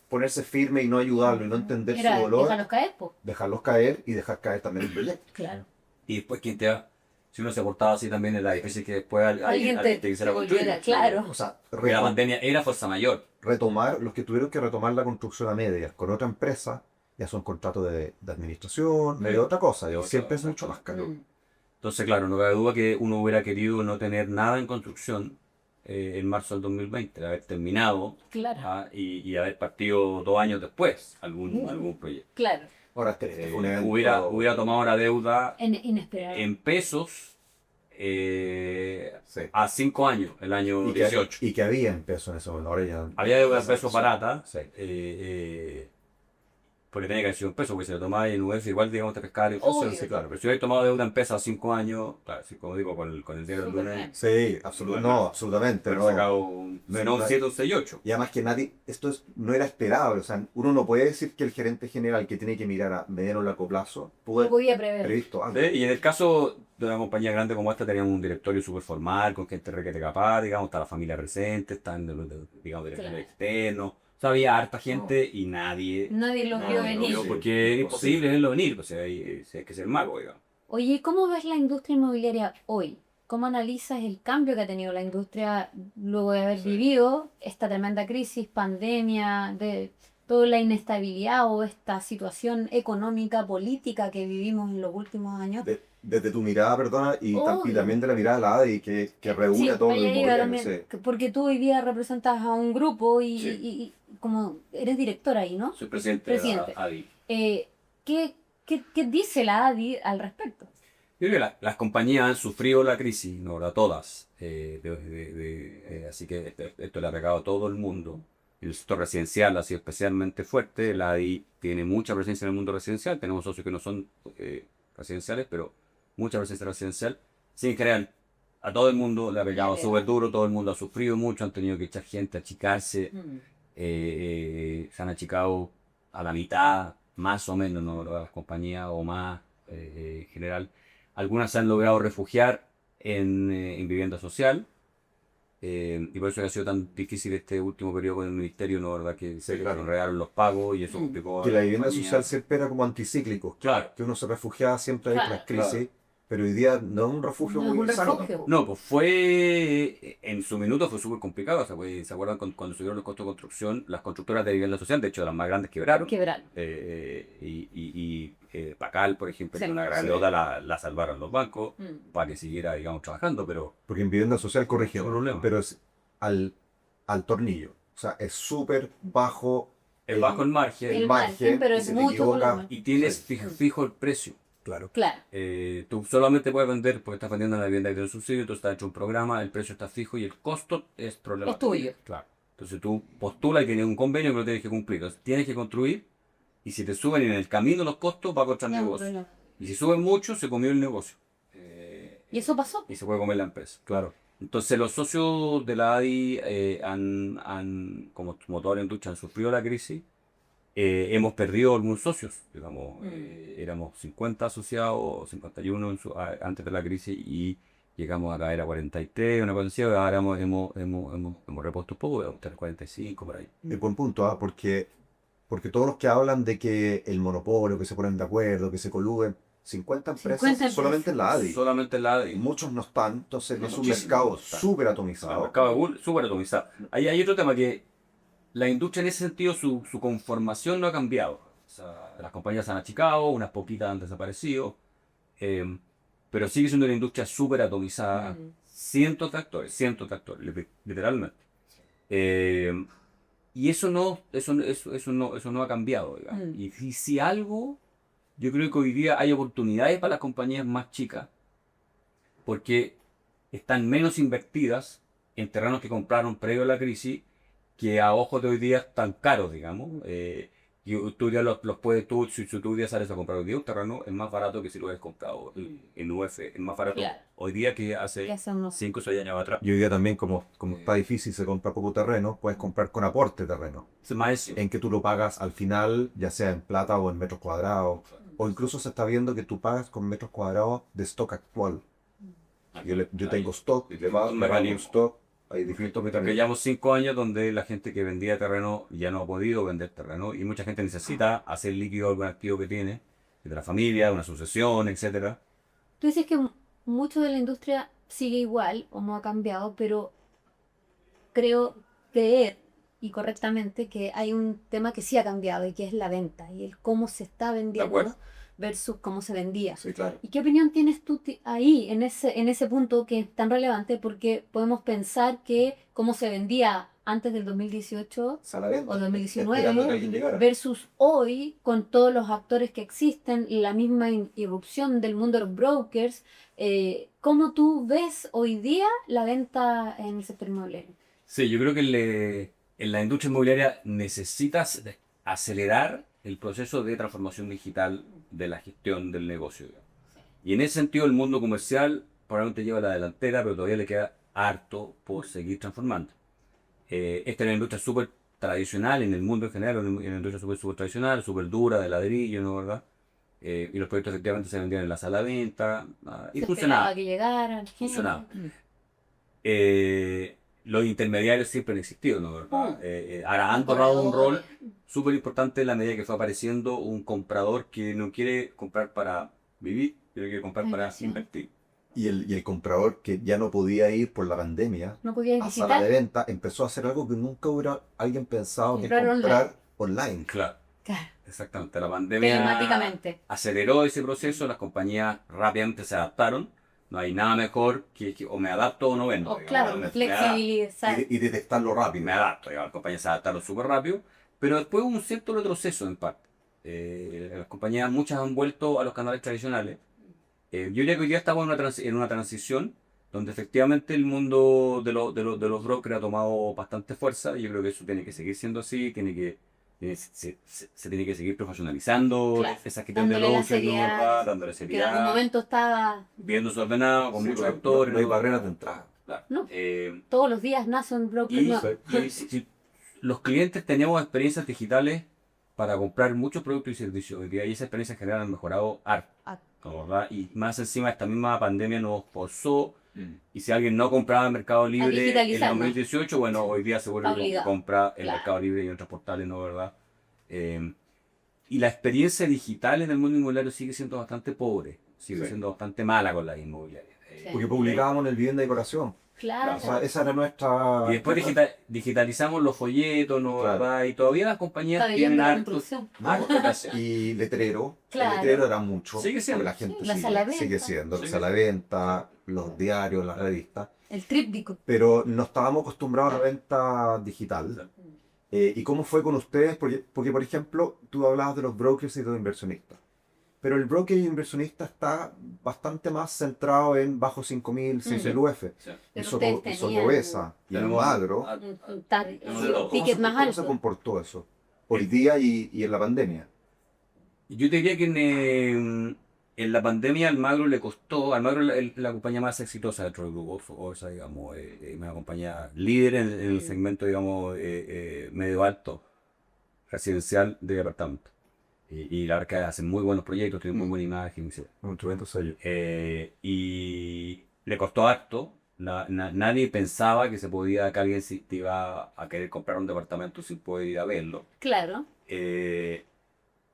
ponerse firme y no ayudarlo y no entender Era, su dolor, déjalos caer, pues. dejarlos caer y dejar caer también el proyecto. Claro. Y después, ¿quién te va? Si uno se portaba así también era difícil que después Alguien te quisiera volviera, construir. claro. O sea, Porque la pandemia era fuerza mayor. retomar, los que tuvieron que retomar la construcción a medias con otra empresa, ya son contratos de administración, de otra cosa, y siempre es mucho más caro. Mm. Entonces, claro, no cabe duda que uno hubiera querido no tener nada en construcción en marzo del 2020, de haber terminado Claro. y haber partido 2 años después algún proyecto. Claro. Ahora, este fue un evento... Hubiera tomado la deuda Inesperado. en pesos Sí. a 5 años, el año Y que, 18. y que había en pesos en ese momento. Ahora ya... Había deuda en pesos barata, Sí. porque tenía que haber sido en pesos, porque si lo tomaba en UF igual digamos te pescar y Obvio. sí, claro. Pero si hubiera tomado deuda en pesos a 5 años, claro, sí, como digo, con el dinero del Súper lunes, bien. Sí, absolutamente. pero No. sacado un 7 o 6, 8. Y además que nadie, no era esperable, o sea, uno no puede decir que el gerente general que tiene que mirar a mediano o largo plazo pudo Lo haber podía prever. previsto antes. Y en el caso de una compañía grande como esta, teníamos un directorio súper formal, con gente requete capaz, digamos, está la familia presente, están, digamos, directores Claro. externos. O sea, había harta gente y nadie Nadie lo vio lo venir. vio porque es imposible verlo venir, o sea, hay que ser mago, digamos. Oye, ¿cómo ves la industria inmobiliaria hoy? ¿cómo analizas el cambio que ha tenido la industria luego de haber vivido esta tremenda crisis, pandemia, de toda la inestabilidad o esta situación económica, política que vivimos en los últimos años? Desde tu mirada, perdona, y Obvio. también de la mirada de la ADI, que reúne Sí, a todo el vaya, iba inmobiliario. también, Sí. porque tú hoy día representas a un grupo y, Sí. y como eres directora ahí, ¿no? Soy presidente, Presidente. de la ADI. ¿Qué dice la ADI al respecto? Yo creo que las compañías han sufrido la crisis, no ahora todas, así que esto le ha pegado a todo el mundo. El sector residencial ha sido especialmente fuerte, la ADI tiene mucha presencia en el mundo residencial, tenemos socios que no son residenciales, pero mucha presencia residencial. Sí, en general, a todo el mundo le ha pegado súper duro, todo el mundo ha sufrido mucho, han tenido que echar gente, achicarse, se han achicado a la mitad, más o menos, ¿no? Las compañías o más en general. Algunas se han logrado refugiar en vivienda social, y por eso ha sido tan difícil este último periodo con el ministerio, ¿no? ¿Verdad? Que se claro. enredaron los pagos y eso complicó a Que la vivienda compañía. social siempre era como anticíclico. Claro. Que uno se refugiaba siempre en Claro, las crisis, pero hoy día no es un refugio No es muy un sano. refugio. No, pues fue, en su minuto fue súper complicado, o sea, pues, ¿se acuerdan cuando subieron los costos de construcción? Las constructoras de vivienda social, de hecho las más grandes quebraron. Quebrar. Pacal, por ejemplo, Sí. que una gran Sí. deuda la salvaron los bancos para que siguiera, digamos, trabajando, pero Porque en vivienda social corrigió, Sin problema. pero es al tornillo. O sea, es súper bajo es bajo el margen El margen, pero y es se te mucho equivoca. volumen. y tienes Sí. fijo el precio. Claro. Claro. Tú solamente puedes vender porque estás vendiendo la vivienda que tiene subsidio, tú estás hecho un programa, el precio está fijo y el costo es problema Es tuyo. Claro. Entonces tú postulas y tienes un convenio que lo tienes que cumplir. Entonces tienes que construir y si te suben en el camino los costos va a costar Ya, negocio. pero- Y si suben mucho se comió el negocio. ¿Y eso pasó? Y se puede comer la empresa. Claro. Entonces los socios de la ADI como toda la industria, han sufrido la crisis. Hemos perdido algunos socios, digamos, éramos 50 asociados, 51 antes de la crisis y llegamos a caer a 43, una cosa así, ahora hemos repuesto un poco, vamos a estar 45 por ahí. Es buen punto, porque todos los que hablan de que el monopolio, que se ponen de acuerdo, que se coluden, 50 empresas 50 solamente en la ADI. Solamente en la Y ADI. muchos no están, entonces es un Muchísimos mercado no están. súper El atomizado. mercado es súper atomizado. Hay otro tema que la industria en ese sentido, su conformación no ha cambiado. O sea, las compañías se han achicado, unas poquitas han desaparecido, pero sigue siendo una industria súper atomizada. Cientos de actores, literalmente. Y eso no ha cambiado, digamos. Y si algo, yo creo que hoy día hay oportunidades para las compañías más chicas, porque están menos invertidas en terrenos que compraron previo a la crisis, que a ojos de hoy día están caros, digamos. Y tú ya los puedes, si tú hoy día sales a comprar hoy día un terreno, es más barato que si lo hubieras comprado en UF. Es más barato Claro. hoy día que ¿Qué hace hacemos? 5 o 6 años atrás. Y hoy día también, como está difícil, se compra poco terreno, puedes comprar con aporte terreno, Es más eso. en que tú lo pagas al final, ya sea en plata o en metros cuadrados. O incluso se está viendo que tú pagas con metros cuadrados de stock actual. Yo tengo stock, le pago un stock, hay distintos Porque mecanismos. llevamos 5 años donde la gente que vendía terreno ya no ha podido vender terreno y mucha gente necesita hacer líquido algún activo que tiene, de la familia, una sucesión, etcétera. Tú dices que mucho de la industria sigue igual o no ha cambiado, pero creo creer y correctamente que hay un tema que sí ha cambiado y que es la venta y el cómo se está vendiendo acuerdo. versus cómo se vendía. Sí, claro. ¿Y qué opinión tienes tú ahí, en ese punto que es tan relevante? Porque podemos pensar que cómo se vendía antes del 2018 Salaventa, o 2019 esperando que alguien llegara. versus hoy, con todos los actores que existen, la misma irrupción del mundo de los brokers, ¿cómo tú ves hoy día la venta en el sector inmobiliario? Sí, yo creo que en la industria inmobiliaria necesitas acelerar el proceso de transformación digital de la gestión del negocio. Y en ese sentido el mundo comercial probablemente lleva la delantera, pero todavía le queda harto por seguir transformando. Esta es una industria súper tradicional en el mundo en general, una industria súper tradicional, súper dura, de ladrillo, ¿no? ¿Verdad? Y los proyectos efectivamente se vendían en la sala de venta y Se funcionaba. esperaba que llegaran. Funcionaba. Los intermediarios siempre han existido, ¿no? ¿Verdad? Ahora han tomado un rol súper importante en la medida que fue apareciendo un comprador que no quiere comprar para vivir, quiere comprar para invertir. Y el comprador que ya no podía ir por la pandemia No podías a sala de visitar. venta empezó a hacer algo que nunca hubiera alguien pensado, que es Comprar comprar online. Claro, Claro, exactamente. La pandemia telemáticamente. aceleró ese proceso, las compañías rápidamente se adaptaron. No hay nada mejor que o me adapto o no vendo. O digamos. claro, Me adapto. flexibilizar. Y detectarlo rápido. Me adapto, digamos, las compañías se adaptaron súper rápido, pero después hubo un cierto retroceso en parte. Las compañías, muchas han vuelto a los canales tradicionales. Yo diría que hoy día estamos en una transición donde efectivamente el mundo de los brokers ha tomado bastante fuerza y yo creo que eso tiene que seguir siendo así, se tiene que seguir profesionalizando Claro, esa gestión de dándole la brokers, ¿no? seriedad ¿Verdad? Dándole que en algún seriedad, momento estaba, viéndose ordenado, con Sí, muchos no, actores. no hay ¿no? barreras de entrada. Claro. No. Eh, todos los días nace un broker y, nuevo. si los clientes teníamos experiencias digitales para comprar muchos productos y servicios, hoy día, y esa experiencia en general han mejorado harto, Ah, ¿verdad? Y más encima esta misma pandemia nos forzó, y si alguien no compraba en Mercado Libre en el digitalizarnos. 2018, bueno, hoy día se vuelve Está obligado. compra en Claro. Mercado Libre y en otros portales, ¿no? ¿Verdad? Y la experiencia digital en el mundo inmobiliario sigue siendo bastante pobre, sigue Sí. siendo bastante mala con las inmobiliarias. Sí. Porque publicábamos en el Vivienda y Decoración. Claro. O sea, esa era nuestra... Y después digitalizamos los folletos, ¿no? Claro. ¿Verdad? Y todavía las compañías Está tienen viviendo la harto construcción. que hacer. Y letrero. Claro. El letrero era mucho. Sigue siendo. Porque la gente Sí, la sala de sigue venta. siendo. La Sigue sala de venta, los diarios, las revistas. El tríptico. Pero no estábamos acostumbrados a la venta digital. ¿Y cómo fue con ustedes? Porque, por ejemplo, tú hablabas de los brokers y de los inversionistas. Pero el broker y inversionista está bastante más centrado en bajo 5.000, 6.000 UF. Sí. El Pero ustedes tenían Sotobesa y el Tenemos- Magro. ah, un Tenemos de todo. ticket más ¿Cómo se alto. comportó eso? Hoy día y en la pandemia. Yo te diría que en la pandemia al Magro le costó, al Magro es la compañía más exitosa dentro del grupo, o esa, digamos, una compañía líder en el segmento, digamos, medio alto, residencial de departamento. Y la verdad que hacen muy buenos proyectos, tienen muy buena imagen, etc. Un instrumento sello. Y le costó harto. Nadie pensaba que que alguien te iba a querer comprar un departamento sin poder ir a verlo. Claro.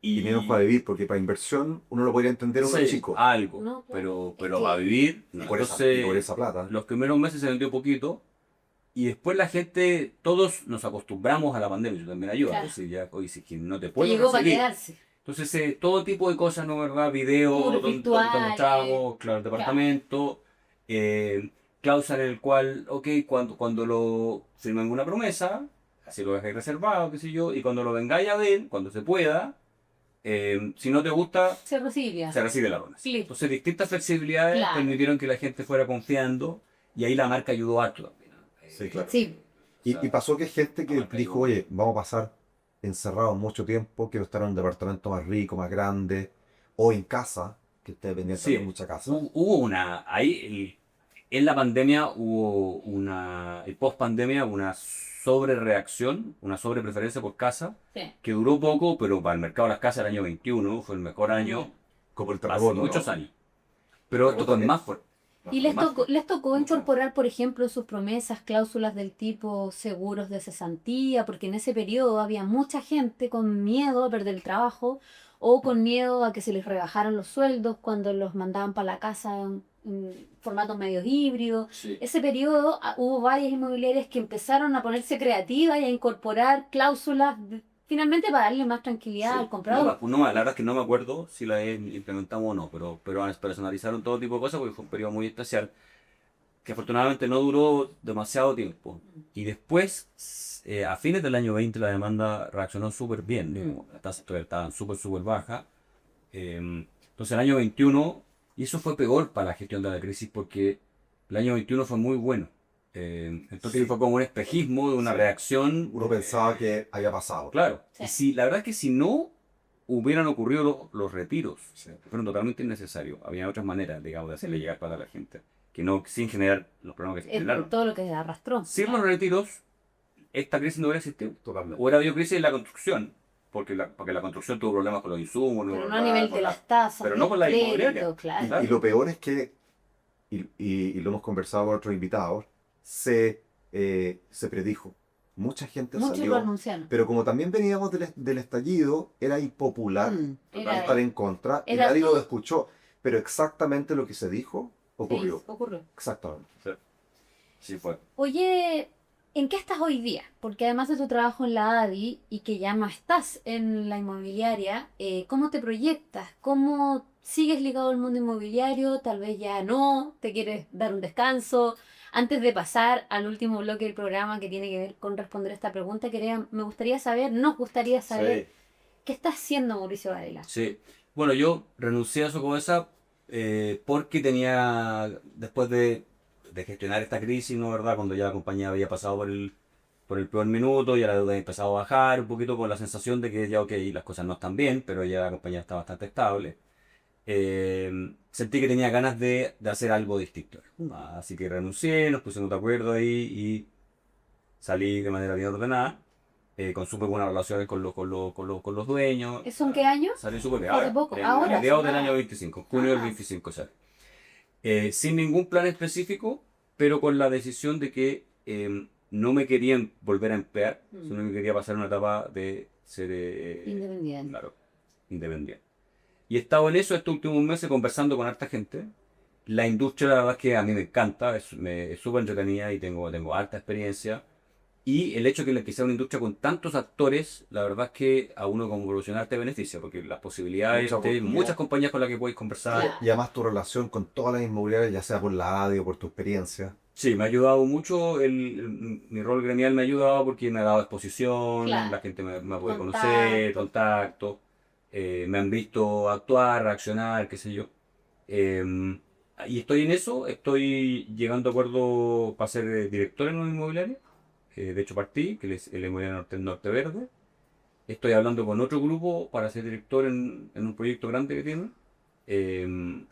Y menos para vivir, porque para inversión uno lo podría entender uno Sí, chico. algo, No, claro. pero Es que- para vivir, Y no. por, Entonces, y por esa plata. los primeros meses se vendió poquito y después la gente, todos nos acostumbramos a la pandemia, eso también ayuda. Claro. Es decir, ya, oye, si es que no te Que puedo llegó para recibir. quedarse. Entonces, todo tipo de cosas, ¿no? ¿Verdad? Videos, Tours donde te virtuales. mostramos, claro, el departamento, cláusula en el cual, ok, cuando lo firmen una promesa, así lo dejáis reservado, qué sé yo, y cuando lo vengáis a ver, cuando se pueda, si no te gusta, Se recibía. se recibe la promesa. Sí. Entonces, distintas flexibilidades Claro. permitieron que la gente fuera confiando y ahí la marca ayudó harto también. ¿No? Sí, claro. Sí. Y pasó que gente que la marca dijo, ayudó. oye, vamos a pasar encerrados mucho tiempo, quiero estar en un departamento más rico, más grande, o en casa, que esté pendiente Sí. de mucha casa. Hubo en la pandemia hubo post pandemia, una sobrereacción, una sobrepreferencia por casa, Sí. que duró poco, pero para el mercado de las casas el año 21 fue el mejor año Como el hace terremoto, muchos ¿no? años. Pero esto fue más fuerte. Y les tocó incorporar, por ejemplo, sus promesas, cláusulas del tipo seguros de cesantía, porque en ese periodo había mucha gente con miedo a perder el trabajo o con miedo a que se les rebajaran los sueldos cuando los mandaban para la casa en formatos medios híbridos. Sí. Ese periodo hubo varias inmobiliarias que empezaron a ponerse creativas y a incorporar cláusulas finalmente para darle más tranquilidad al comprador. La verdad es que no me acuerdo si la implementamos o no, pero personalizaron todo tipo de cosas porque fue un periodo muy especial que afortunadamente no duró demasiado tiempo. Y después, a fines del año 20, la demanda reaccionó súper bien. Digamos, las tasas todavía estaban súper bajas. Entonces el año 21, y eso fue peor para la gestión de la crisis porque el año 21 fue muy bueno. Entonces Sí. fue como un espejismo de una Sí. reacción. Uno pensaba que había pasado. Claro. Sí. Y la verdad es que si no hubieran ocurrido los retiros, Sí. que fueron totalmente innecesarios, había otras maneras, digamos, de hacerle llegar plata a la gente, que no sin generar los problemas que se generaron. Todo lo que arrastró. Sin los retiros, esta crisis no hubiera existido. Totalmente. Hubiera habido crisis en la construcción, porque la construcción tuvo problemas con los insumos, Pero no a nivel de con las tasas, pero del no con la crédito, inmobiliaria. claro. Y lo peor es que, y lo hemos conversado con otros invitados, se predijo. Mucha gente Muchos lo salió. anunciaron. Pero como también veníamos del estallido, era impopular Era- estar en contra y era nadie lo todo- escuchó. Pero exactamente lo que se dijo ocurrió. Sí, ocurrió. Exactamente. Sí fue. Oye, ¿en qué estás hoy día? Porque además de tu trabajo en la ADI y que ya no estás en la inmobiliaria, ¿cómo te proyectas? ¿Cómo sigues ligado al mundo inmobiliario? Tal vez ya no, te quieres dar un descanso. Antes de pasar al último bloque del programa que tiene que ver con responder esta pregunta, nos gustaría saber qué está haciendo Mauricio Varela. Sí. Bueno, yo renuncié a Socobesa porque tenía, después de gestionar esta crisis, ¿no verdad? Cuando ya la compañía había pasado por el peor minuto, ya la deuda había empezado a bajar un poquito con la sensación de que ya, ok, las cosas no están bien, pero ya la compañía está bastante estable. Sentí que tenía ganas de hacer algo distinto. Así que renuncié, nos pusimos de acuerdo ahí y salí de manera bien ordenada, con súper buenas relaciones con los dueños. ¿Eso en qué año? Salí súper bien. Hace poco, En ahora. mediados del año 25, junio del Ah. 25 sale. Sin ningún plan específico, pero con la decisión de que no me querían volver a emplear, sino que quería pasar una etapa de ser Independiente. claro, independiente. Y he estado en eso estos últimos meses conversando con harta gente. La industria, la verdad es que a mí me encanta, es súper entretenida y tengo harta experiencia. Y el hecho de que sea una industria con tantos actores, la verdad es que a uno como profesional te beneficia, porque las posibilidades Mucha de oportunidad. muchas compañías con las que podéis conversar. Claro. Y además tu relación con todas las inmobiliarias, ya sea por la ADI o por tu experiencia. Sí, me ha ayudado mucho, mi rol gremial me ha ayudado porque me ha dado exposición, Claro. la gente me ha podido Contacto. conocer, contacto, me han visto actuar, reaccionar, qué sé yo. Eh, y estoy en eso, estoy llegando a acuerdo para ser director en una inmobiliaria. De hecho partí, que es el inmobiliario Norte Verde. Estoy hablando con otro grupo para ser director en un proyecto grande que tienen. Eh,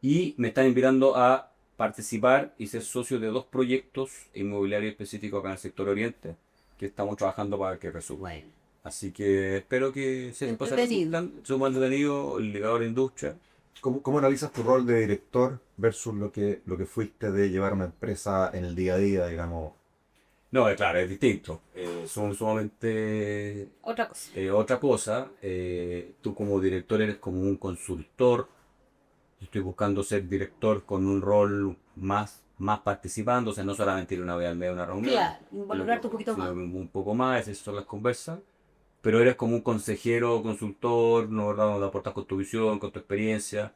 y me están invitando a participar y ser socio de dos proyectos inmobiliarios específicos acá en el sector oriente que estamos trabajando para que resulten. Bueno. Así que espero que se cosas Entretenido. resultan. Somos entretenidos, ligado a la industria. ¿Cómo analizas tu rol de director versus lo que fuiste de llevar una empresa en el día a día, digamos? No, claro, es distinto. Son sumamente Otra cosa. otra cosa. Tú como director eres como un consultor. Yo estoy buscando ser director con un rol más participando, o sea, no solamente ir una vez al mes a una reunión, Claro, involucrarte un poquito sino más. un poco más, esas son las conversas. Pero eres como un consejero, consultor, ¿no verdad? Donde aportas con tu visión, con tu experiencia.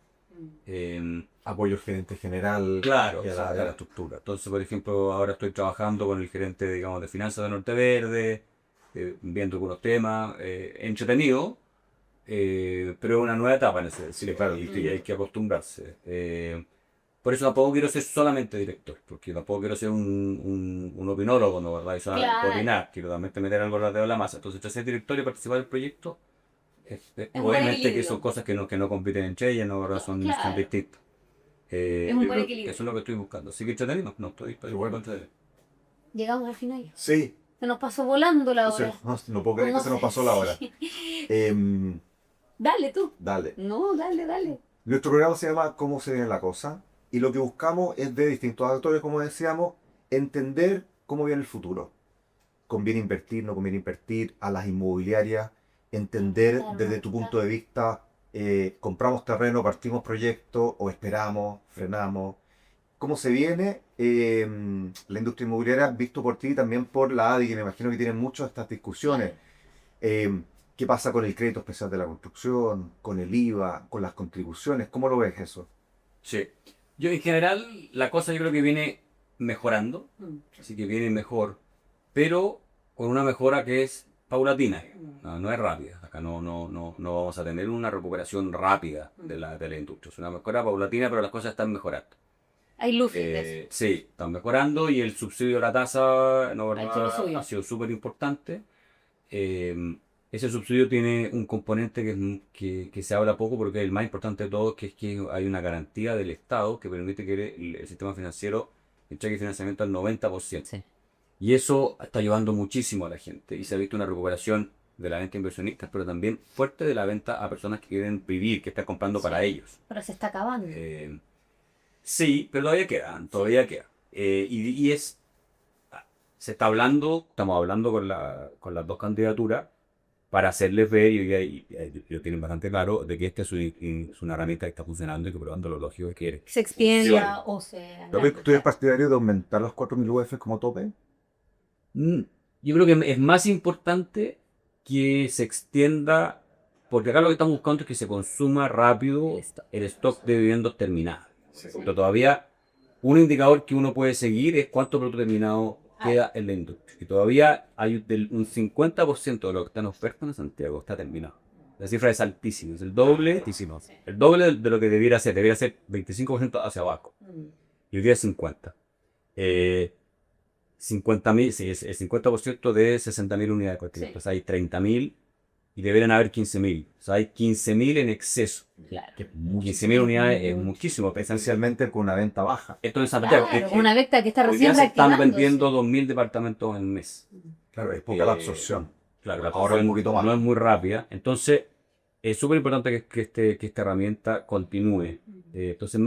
Apoyo al gerente general. Claro, y o sea, a la estructura. Entonces, por ejemplo, ahora estoy trabajando con el gerente, digamos, de finanzas de Norte Verde, viendo algunos temas, entretenido, pero es una nueva etapa en ese, sí, claro, y hay que acostumbrarse. Por eso tampoco quiero ser solamente director, porque tampoco quiero ser un opinólogo, ¿no? ¿Verdad? Y solamente Claro. opinar, quiero también meter algo en la dedo de la masa. Entonces, entre ser director y participar del proyecto, un buen obviamente que equilibrio. son cosas que no compiten entre ellas, ¿no? ¿Verdad? Son Claro. distintas. Es un buen equilibrio. Eso es lo que estoy buscando. Así que entretenido, no estoy bueno. entretenido. Llegamos al final. Sí, Se nos pasó volando la o sea, hora. no puedo creer que se nos pasó la hora. Dale tú. Dale. No, dale. Nuestro programa se llama ¿Cómo se viene la cosa? Y lo que buscamos es de distintos actores, como decíamos, entender cómo viene el futuro. Conviene invertir, no conviene invertir, a las inmobiliarias, entender desde tu punto de vista, compramos terreno, partimos proyectos o esperamos, frenamos. ¿Cómo se viene la industria inmobiliaria visto por ti y también por la ADI, que me imagino que tienen muchas de estas discusiones? ¿Qué pasa con el crédito especial de la construcción, con el IVA, con las contribuciones? ¿Cómo lo ves eso? Sí. Yo en general la cosa yo creo que viene mejorando, así que viene mejor, pero con una mejora que es paulatina, no es rápida. Acá no vamos a tener una recuperación rápida de la industria. Es una mejora paulatina, pero las cosas están mejorando. Hay luces de eso. Sí, están mejorando y el subsidio de la tasa no, Ha hecho lo suyo. ha sido súper importante. Ese subsidio tiene un componente que se habla poco, porque es el más importante de todo, que es que hay una garantía del Estado que permite que el sistema financiero entregue financiamiento al 90%. Sí. Y eso está ayudando muchísimo a la gente. Y se ha visto una recuperación de la venta a inversionistas, pero también fuerte de la venta a personas que quieren vivir, que están comprando para ellos. Pero se está acabando. Sí, pero todavía queda. Y se está hablando, estamos hablando con las dos candidaturas para hacerles ver, y lo tienen bastante claro, de que esta es una herramienta que está funcionando y que probando lo lógico que quiere. Se extienda o se... ¿Tú eres partidario de aumentar los 4.000 UF como tope? Yo creo que es más importante que se extienda, porque acá lo que estamos buscando es que se consuma rápido el stock de viviendas terminadas. Pero todavía un indicador que uno puede seguir es cuánto producto terminado queda en la industria. Y todavía hay un 50% de lo que está en oferta en Santiago está terminado. La cifra es altísima, es el doble de lo que debiera ser 25% hacia abajo. Y hoy día es 50%. 50.000, sí, es el 50% de 60.000 unidades construidas. Entonces hay 30.000 y deberían haber 15.000. O sea, hay 15.000 en exceso. Claro. 15.000 unidades es muchísimo. Esencialmente con una venta baja. Esto en Santiago. Claro, una venta que está Hoy recién día se están reactivándose. vendiendo 2.000 departamentos en mes. Claro, es poca la absorción. Claro, la Ahora un poquito más. no es muy rápida. Entonces, es súper importante que esta herramienta continúe. Entonces,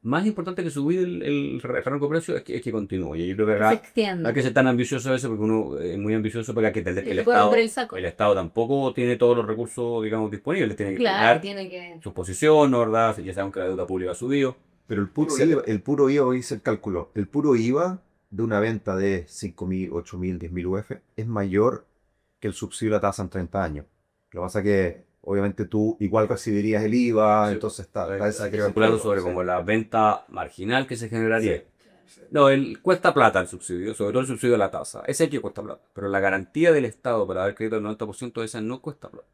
más importante que subir el rango de precio es que continúe. Y yo creo que Que se acá extienda. hay que ser tan ambicioso a veces, porque uno es muy ambicioso, porque hay que entender que Sí, puede romper el saco. el Estado tampoco tiene todos los recursos, digamos, disponibles. Tiene que Claro, crear tiene que... su posición, ¿no? ¿Verdad? Ya sabemos que la deuda pública ha subido. Pero el puro IVA, hoy hice el cálculo, el puro IVA de una venta de 5.000, 8.000, 10.000 UF es mayor que el subsidio de la tasa en 30 años. Lo que pasa es que obviamente tú igual recibirías el IVA, Sí. entonces está esa Calculando sobre como la venta marginal que se generaría. No, cuesta plata el subsidio, sobre todo el subsidio de la tasa. Ese es el que cuesta plata. Pero la garantía del Estado para dar crédito del 90% de esa no cuesta plata.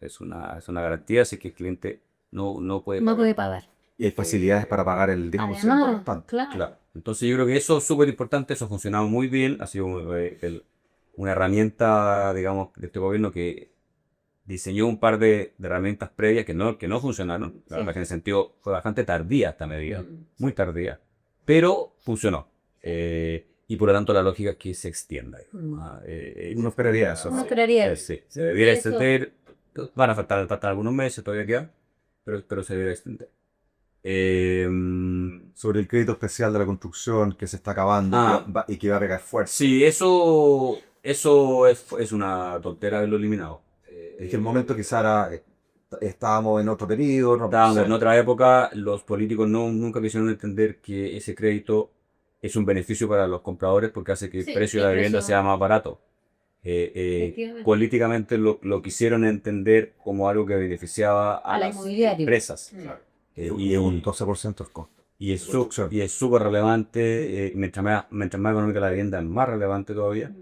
Es una garantía, así que el cliente no puede No pagar. puede pagar. Y hay facilidades para pagar el 10% Además, restante. claro. Claro. Entonces yo creo que eso es súper importante, eso ha funcionado muy bien, ha sido una herramienta, digamos, de este gobierno que diseñó un par de herramientas previas que no funcionaron. La verdad que en ese sentido fue bastante tardía esta medida, muy tardía, pero funcionó. Y por lo tanto la lógica es que se extienda. Uno esperaría eso. Uno creería. Sí, se debiera Eso. extender, van a faltar algunos meses, todavía queda, pero se debería extender. Sobre el crédito especial de la construcción que se está acabando y que va a pegar fuerza. Sí, eso es una tontera haberlo eliminado. Es que el momento quizá estábamos en otro periodo. Estábamos en otra época, los políticos nunca quisieron entender que ese crédito es un beneficio para los compradores porque hace que el precio de la vivienda sea más barato. Políticamente lo quisieron entender como algo que beneficiaba a la las inmobiliaria. empresas. Y un 12% el costo. Y es súper relevante, mientras más económica la vivienda es más relevante todavía.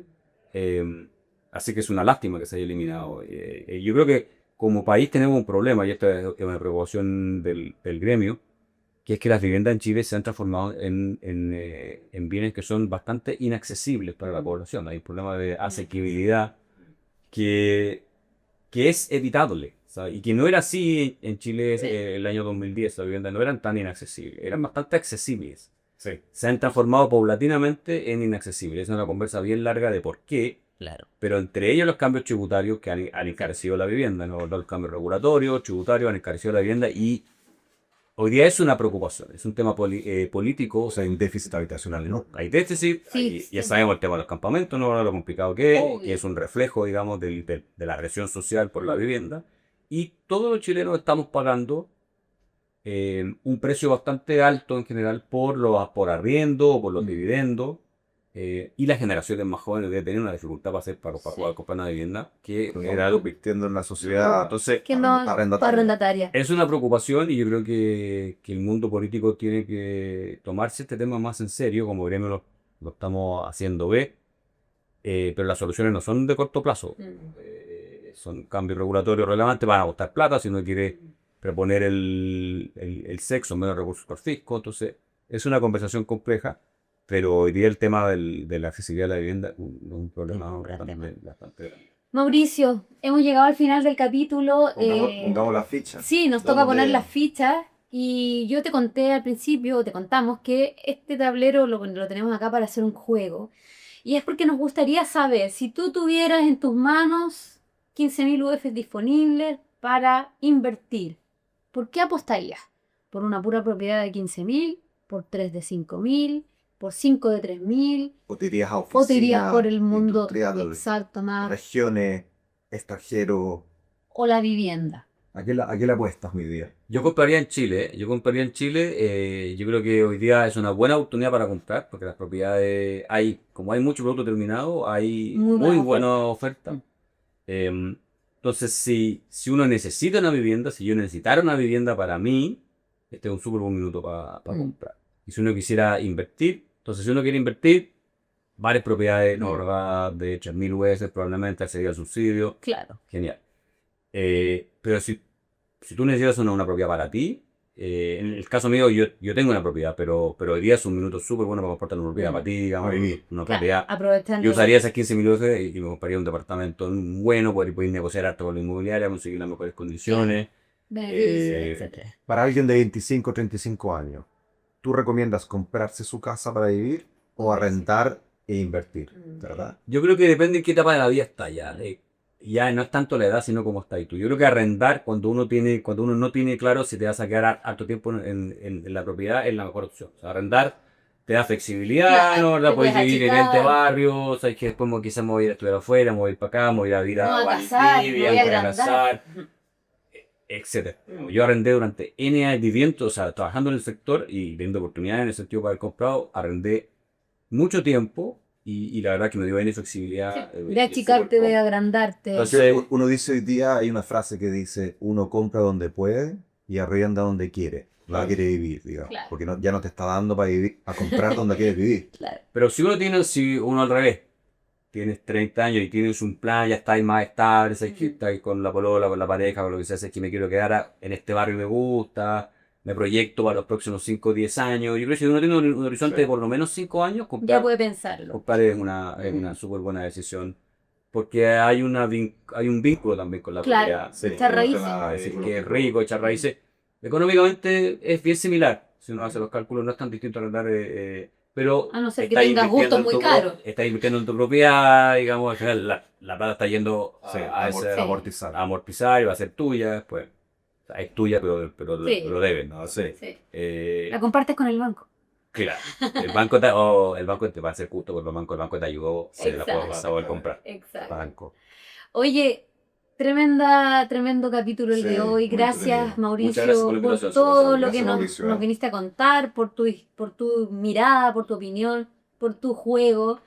Así que es una lástima que se haya eliminado. Yo creo que como país tenemos un problema, y esta es una preocupación del gremio, que es que las viviendas en Chile se han transformado en bienes que son bastante inaccesibles para la población. Hay un problema de asequibilidad que es evitable. ¿Sabes? Y que no era así en Chile el año 2010, las viviendas no eran tan inaccesibles, eran bastante accesibles. Sí. Se han transformado paulatinamente en inaccesibles. Es una conversa bien larga de por qué, Claro. pero entre ellos los cambios tributarios que han encarecido la vivienda, ¿no? Los cambios regulatorios, tributarios han encarecido la vivienda y hoy día es una preocupación, es un tema político. O sea, hay un déficit habitacional, ¿no? Hay déficit, ya sabemos el tema de los campamentos, ¿no? Lo complicado que es un reflejo, digamos, de la agresión social por la vivienda. Y todos los chilenos estamos pagando un precio bastante alto en general por arriendo o por los dividendos. Y las generaciones más jóvenes deben tener una dificultad para poder comprar una vivienda que Era convirtiendo en la sociedad. Entonces, Que no arrendataria. es una preocupación y yo creo que el mundo político tiene que tomarse este tema más en serio, como gremio lo estamos haciendo ver, pero las soluciones no son de corto plazo. Son cambios regulatorios relevantes, van a costar plata si uno quiere proponer el sexo, menos recursos por fisco. Entonces, es una conversación compleja, pero hoy día el tema de la accesibilidad a la vivienda es un problema bastante grande. Mauricio, hemos llegado al final del capítulo. Pongamos las fichas. Sí, nos toca poner las fichas. Y yo te conté al principio, te contamos que este tablero lo tenemos acá para hacer un juego. Y es porque nos gustaría saber, si tú tuvieras en tus manos 15.000 UF disponibles para invertir, ¿por qué apostarías? ¿Por una pura propiedad de 15.000? ¿Por 3 de 5.000? ¿Por 5 de 3.000? O te irías a ¿O te irías oficinas, por el mundo industrial, exacto más? regiones, extranjero? O la vivienda. ¿A qué le apuestas hoy día? Yo compraría en Chile, yo compraría en Chile, yo creo que hoy día es una buena oportunidad para comprar, porque las propiedades como hay mucho producto terminado, hay Muy muy buena buena oferta. Entonces, si uno necesita una vivienda, si yo necesitara una vivienda para mí, este es un súper buen minuto para comprar. Y si uno quisiera invertir, entonces si uno quiere invertir, varias propiedades, no, de 3.000 UF probablemente accedería al subsidio, Claro. genial. Pero si tú necesitas una propiedad para ti, en el caso mío yo tengo una propiedad, pero hoy día es un minuto súper bueno para comprarte una propiedad para ti, digamos, una propiedad. Aprovechando. Yo usaría esas 15.000 UF y me compraría un departamento bueno, poder negociar harto con la inmobiliaria, conseguir las mejores condiciones. Beneficios, etcétera. Para alguien de 25 o 35 años, ¿tú recomiendas comprarse su casa para vivir o arrendar e invertir? ¿Verdad? Yo creo que depende en qué etapa de la vida está ya. Ya no es tanto la edad, sino cómo estás tú. Yo creo que arrendar, cuando uno no tiene claro si te vas a quedar harto tiempo en la propiedad, es la mejor opción. O sea, arrendar te da flexibilidad, Claro, ¿no? ¿Verdad? te Puedes puedes vivir en achicar. este barrio, sabes que después quizás me voy a ir a estudiar afuera, me voy a ir para acá, me voy a ir a vivir Me voy a a casar, Valdivia, me voy a me voy a agrandar. casar, etcétera. Yo arrendé durante N años viviendo, o sea, trabajando en el sector y teniendo oportunidades en el sentido para haber comprado, arrendé mucho tiempo y la verdad que me dio N flexibilidad. De achicarte, de agrandarte. Entonces, Uno dice hoy día, hay una frase que dice, uno compra donde puede y arrienda donde quiere. La quiere vivir, digamos. Claro. Porque ya no te está dando para vivir, a comprar donde quieres vivir. Claro. pero si uno al revés, tienes 30 años y tienes un plan, ya estáis más estable, sabes que estáis con la polola, con la pareja, con lo que sea, es que me quiero quedar en este barrio, me gusta, me proyecto para los próximos 5 o 10 años. Yo creo que si uno tiene un horizonte de por lo menos 5 años, Ya puede pensarlo. comprar es una súper buena decisión. Porque hay un vínculo también con la Claro, propiedad. echar raíces. Es decir, que es rico, echar raíces. Económicamente es bien similar. Si uno hace los cálculos, no es tan distinto a arrendar. Pero A no ser que estás tengas invirtiendo gustos en muy tu caros. estás invirtiendo en tu propiedad, digamos, al final la plata está yendo Sí, amortizar. a amortizar y va a ser tuya después. O sea, es tuya, pero Sí. lo debes, ¿no? Sí. Sí. Eh, La compartes con el banco. Claro, el banco te va a hacer justo porque el banco te ayudó, vas a poder comprar. Exacto. Banco. Oye, tremendo capítulo el Sí, de hoy. muy Gracias, entretenido. Mauricio, Muchas gracias por la por invitación, todo Sebastián. lo que Gracias, nos Mauricio. viniste a contar, por tu mirada, por tu opinión, por tu juego.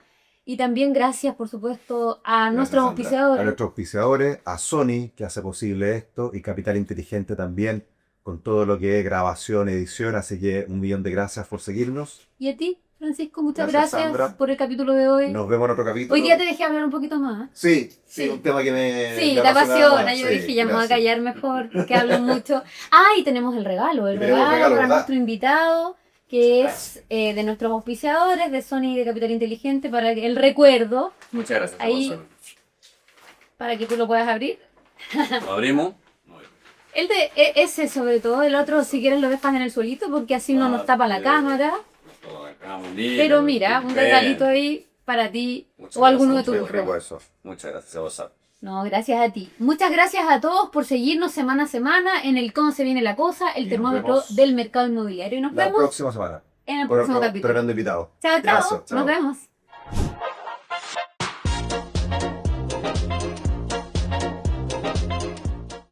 Y también gracias, por supuesto, a nuestros A auspiciadores. nuestros auspiciadores, a Sony, que hace posible esto, y Capital Inteligente también, con todo lo que es grabación, edición. Así que 1.000.000 de gracias por seguirnos. Y a ti, Francisco, muchas Gracias, gracias Sandra. por el capítulo de hoy. Nos vemos en otro capítulo. Hoy día te dejé hablar un poquito más. Sí, Sí. un tema que me Sí, me te apasiona. más. Yo Sí, dije, ya me voy a gracias. callar mejor, que hablo mucho. Ah, y tenemos el regalo. El Tenemos regalo regalo, para ¿verdad? nuestro invitado, que es de nuestros auspiciadores, de Sony y de Capital Inteligente, para el recuerdo. Muchas gracias. Ahí, para que tú lo puedas abrir. Lo abrimos. Ese sobre todo, el otro si quieres lo dejas en el suelito, porque así no nos tapa la cámara. Pero mira, un regalito ahí para ti o alguno de tus Muy hijos. rico eso. Muchas gracias a vos. No, gracias a ti. Muchas gracias a todos por seguirnos semana a semana en el Cómo se viene la cosa, el Y nos termómetro vemos del mercado inmobiliario. Y nos La vemos próxima semana. en el Con próximo otro capítulo. tremendo invitado. Chao, chao. Gracias, chao. Nos vemos.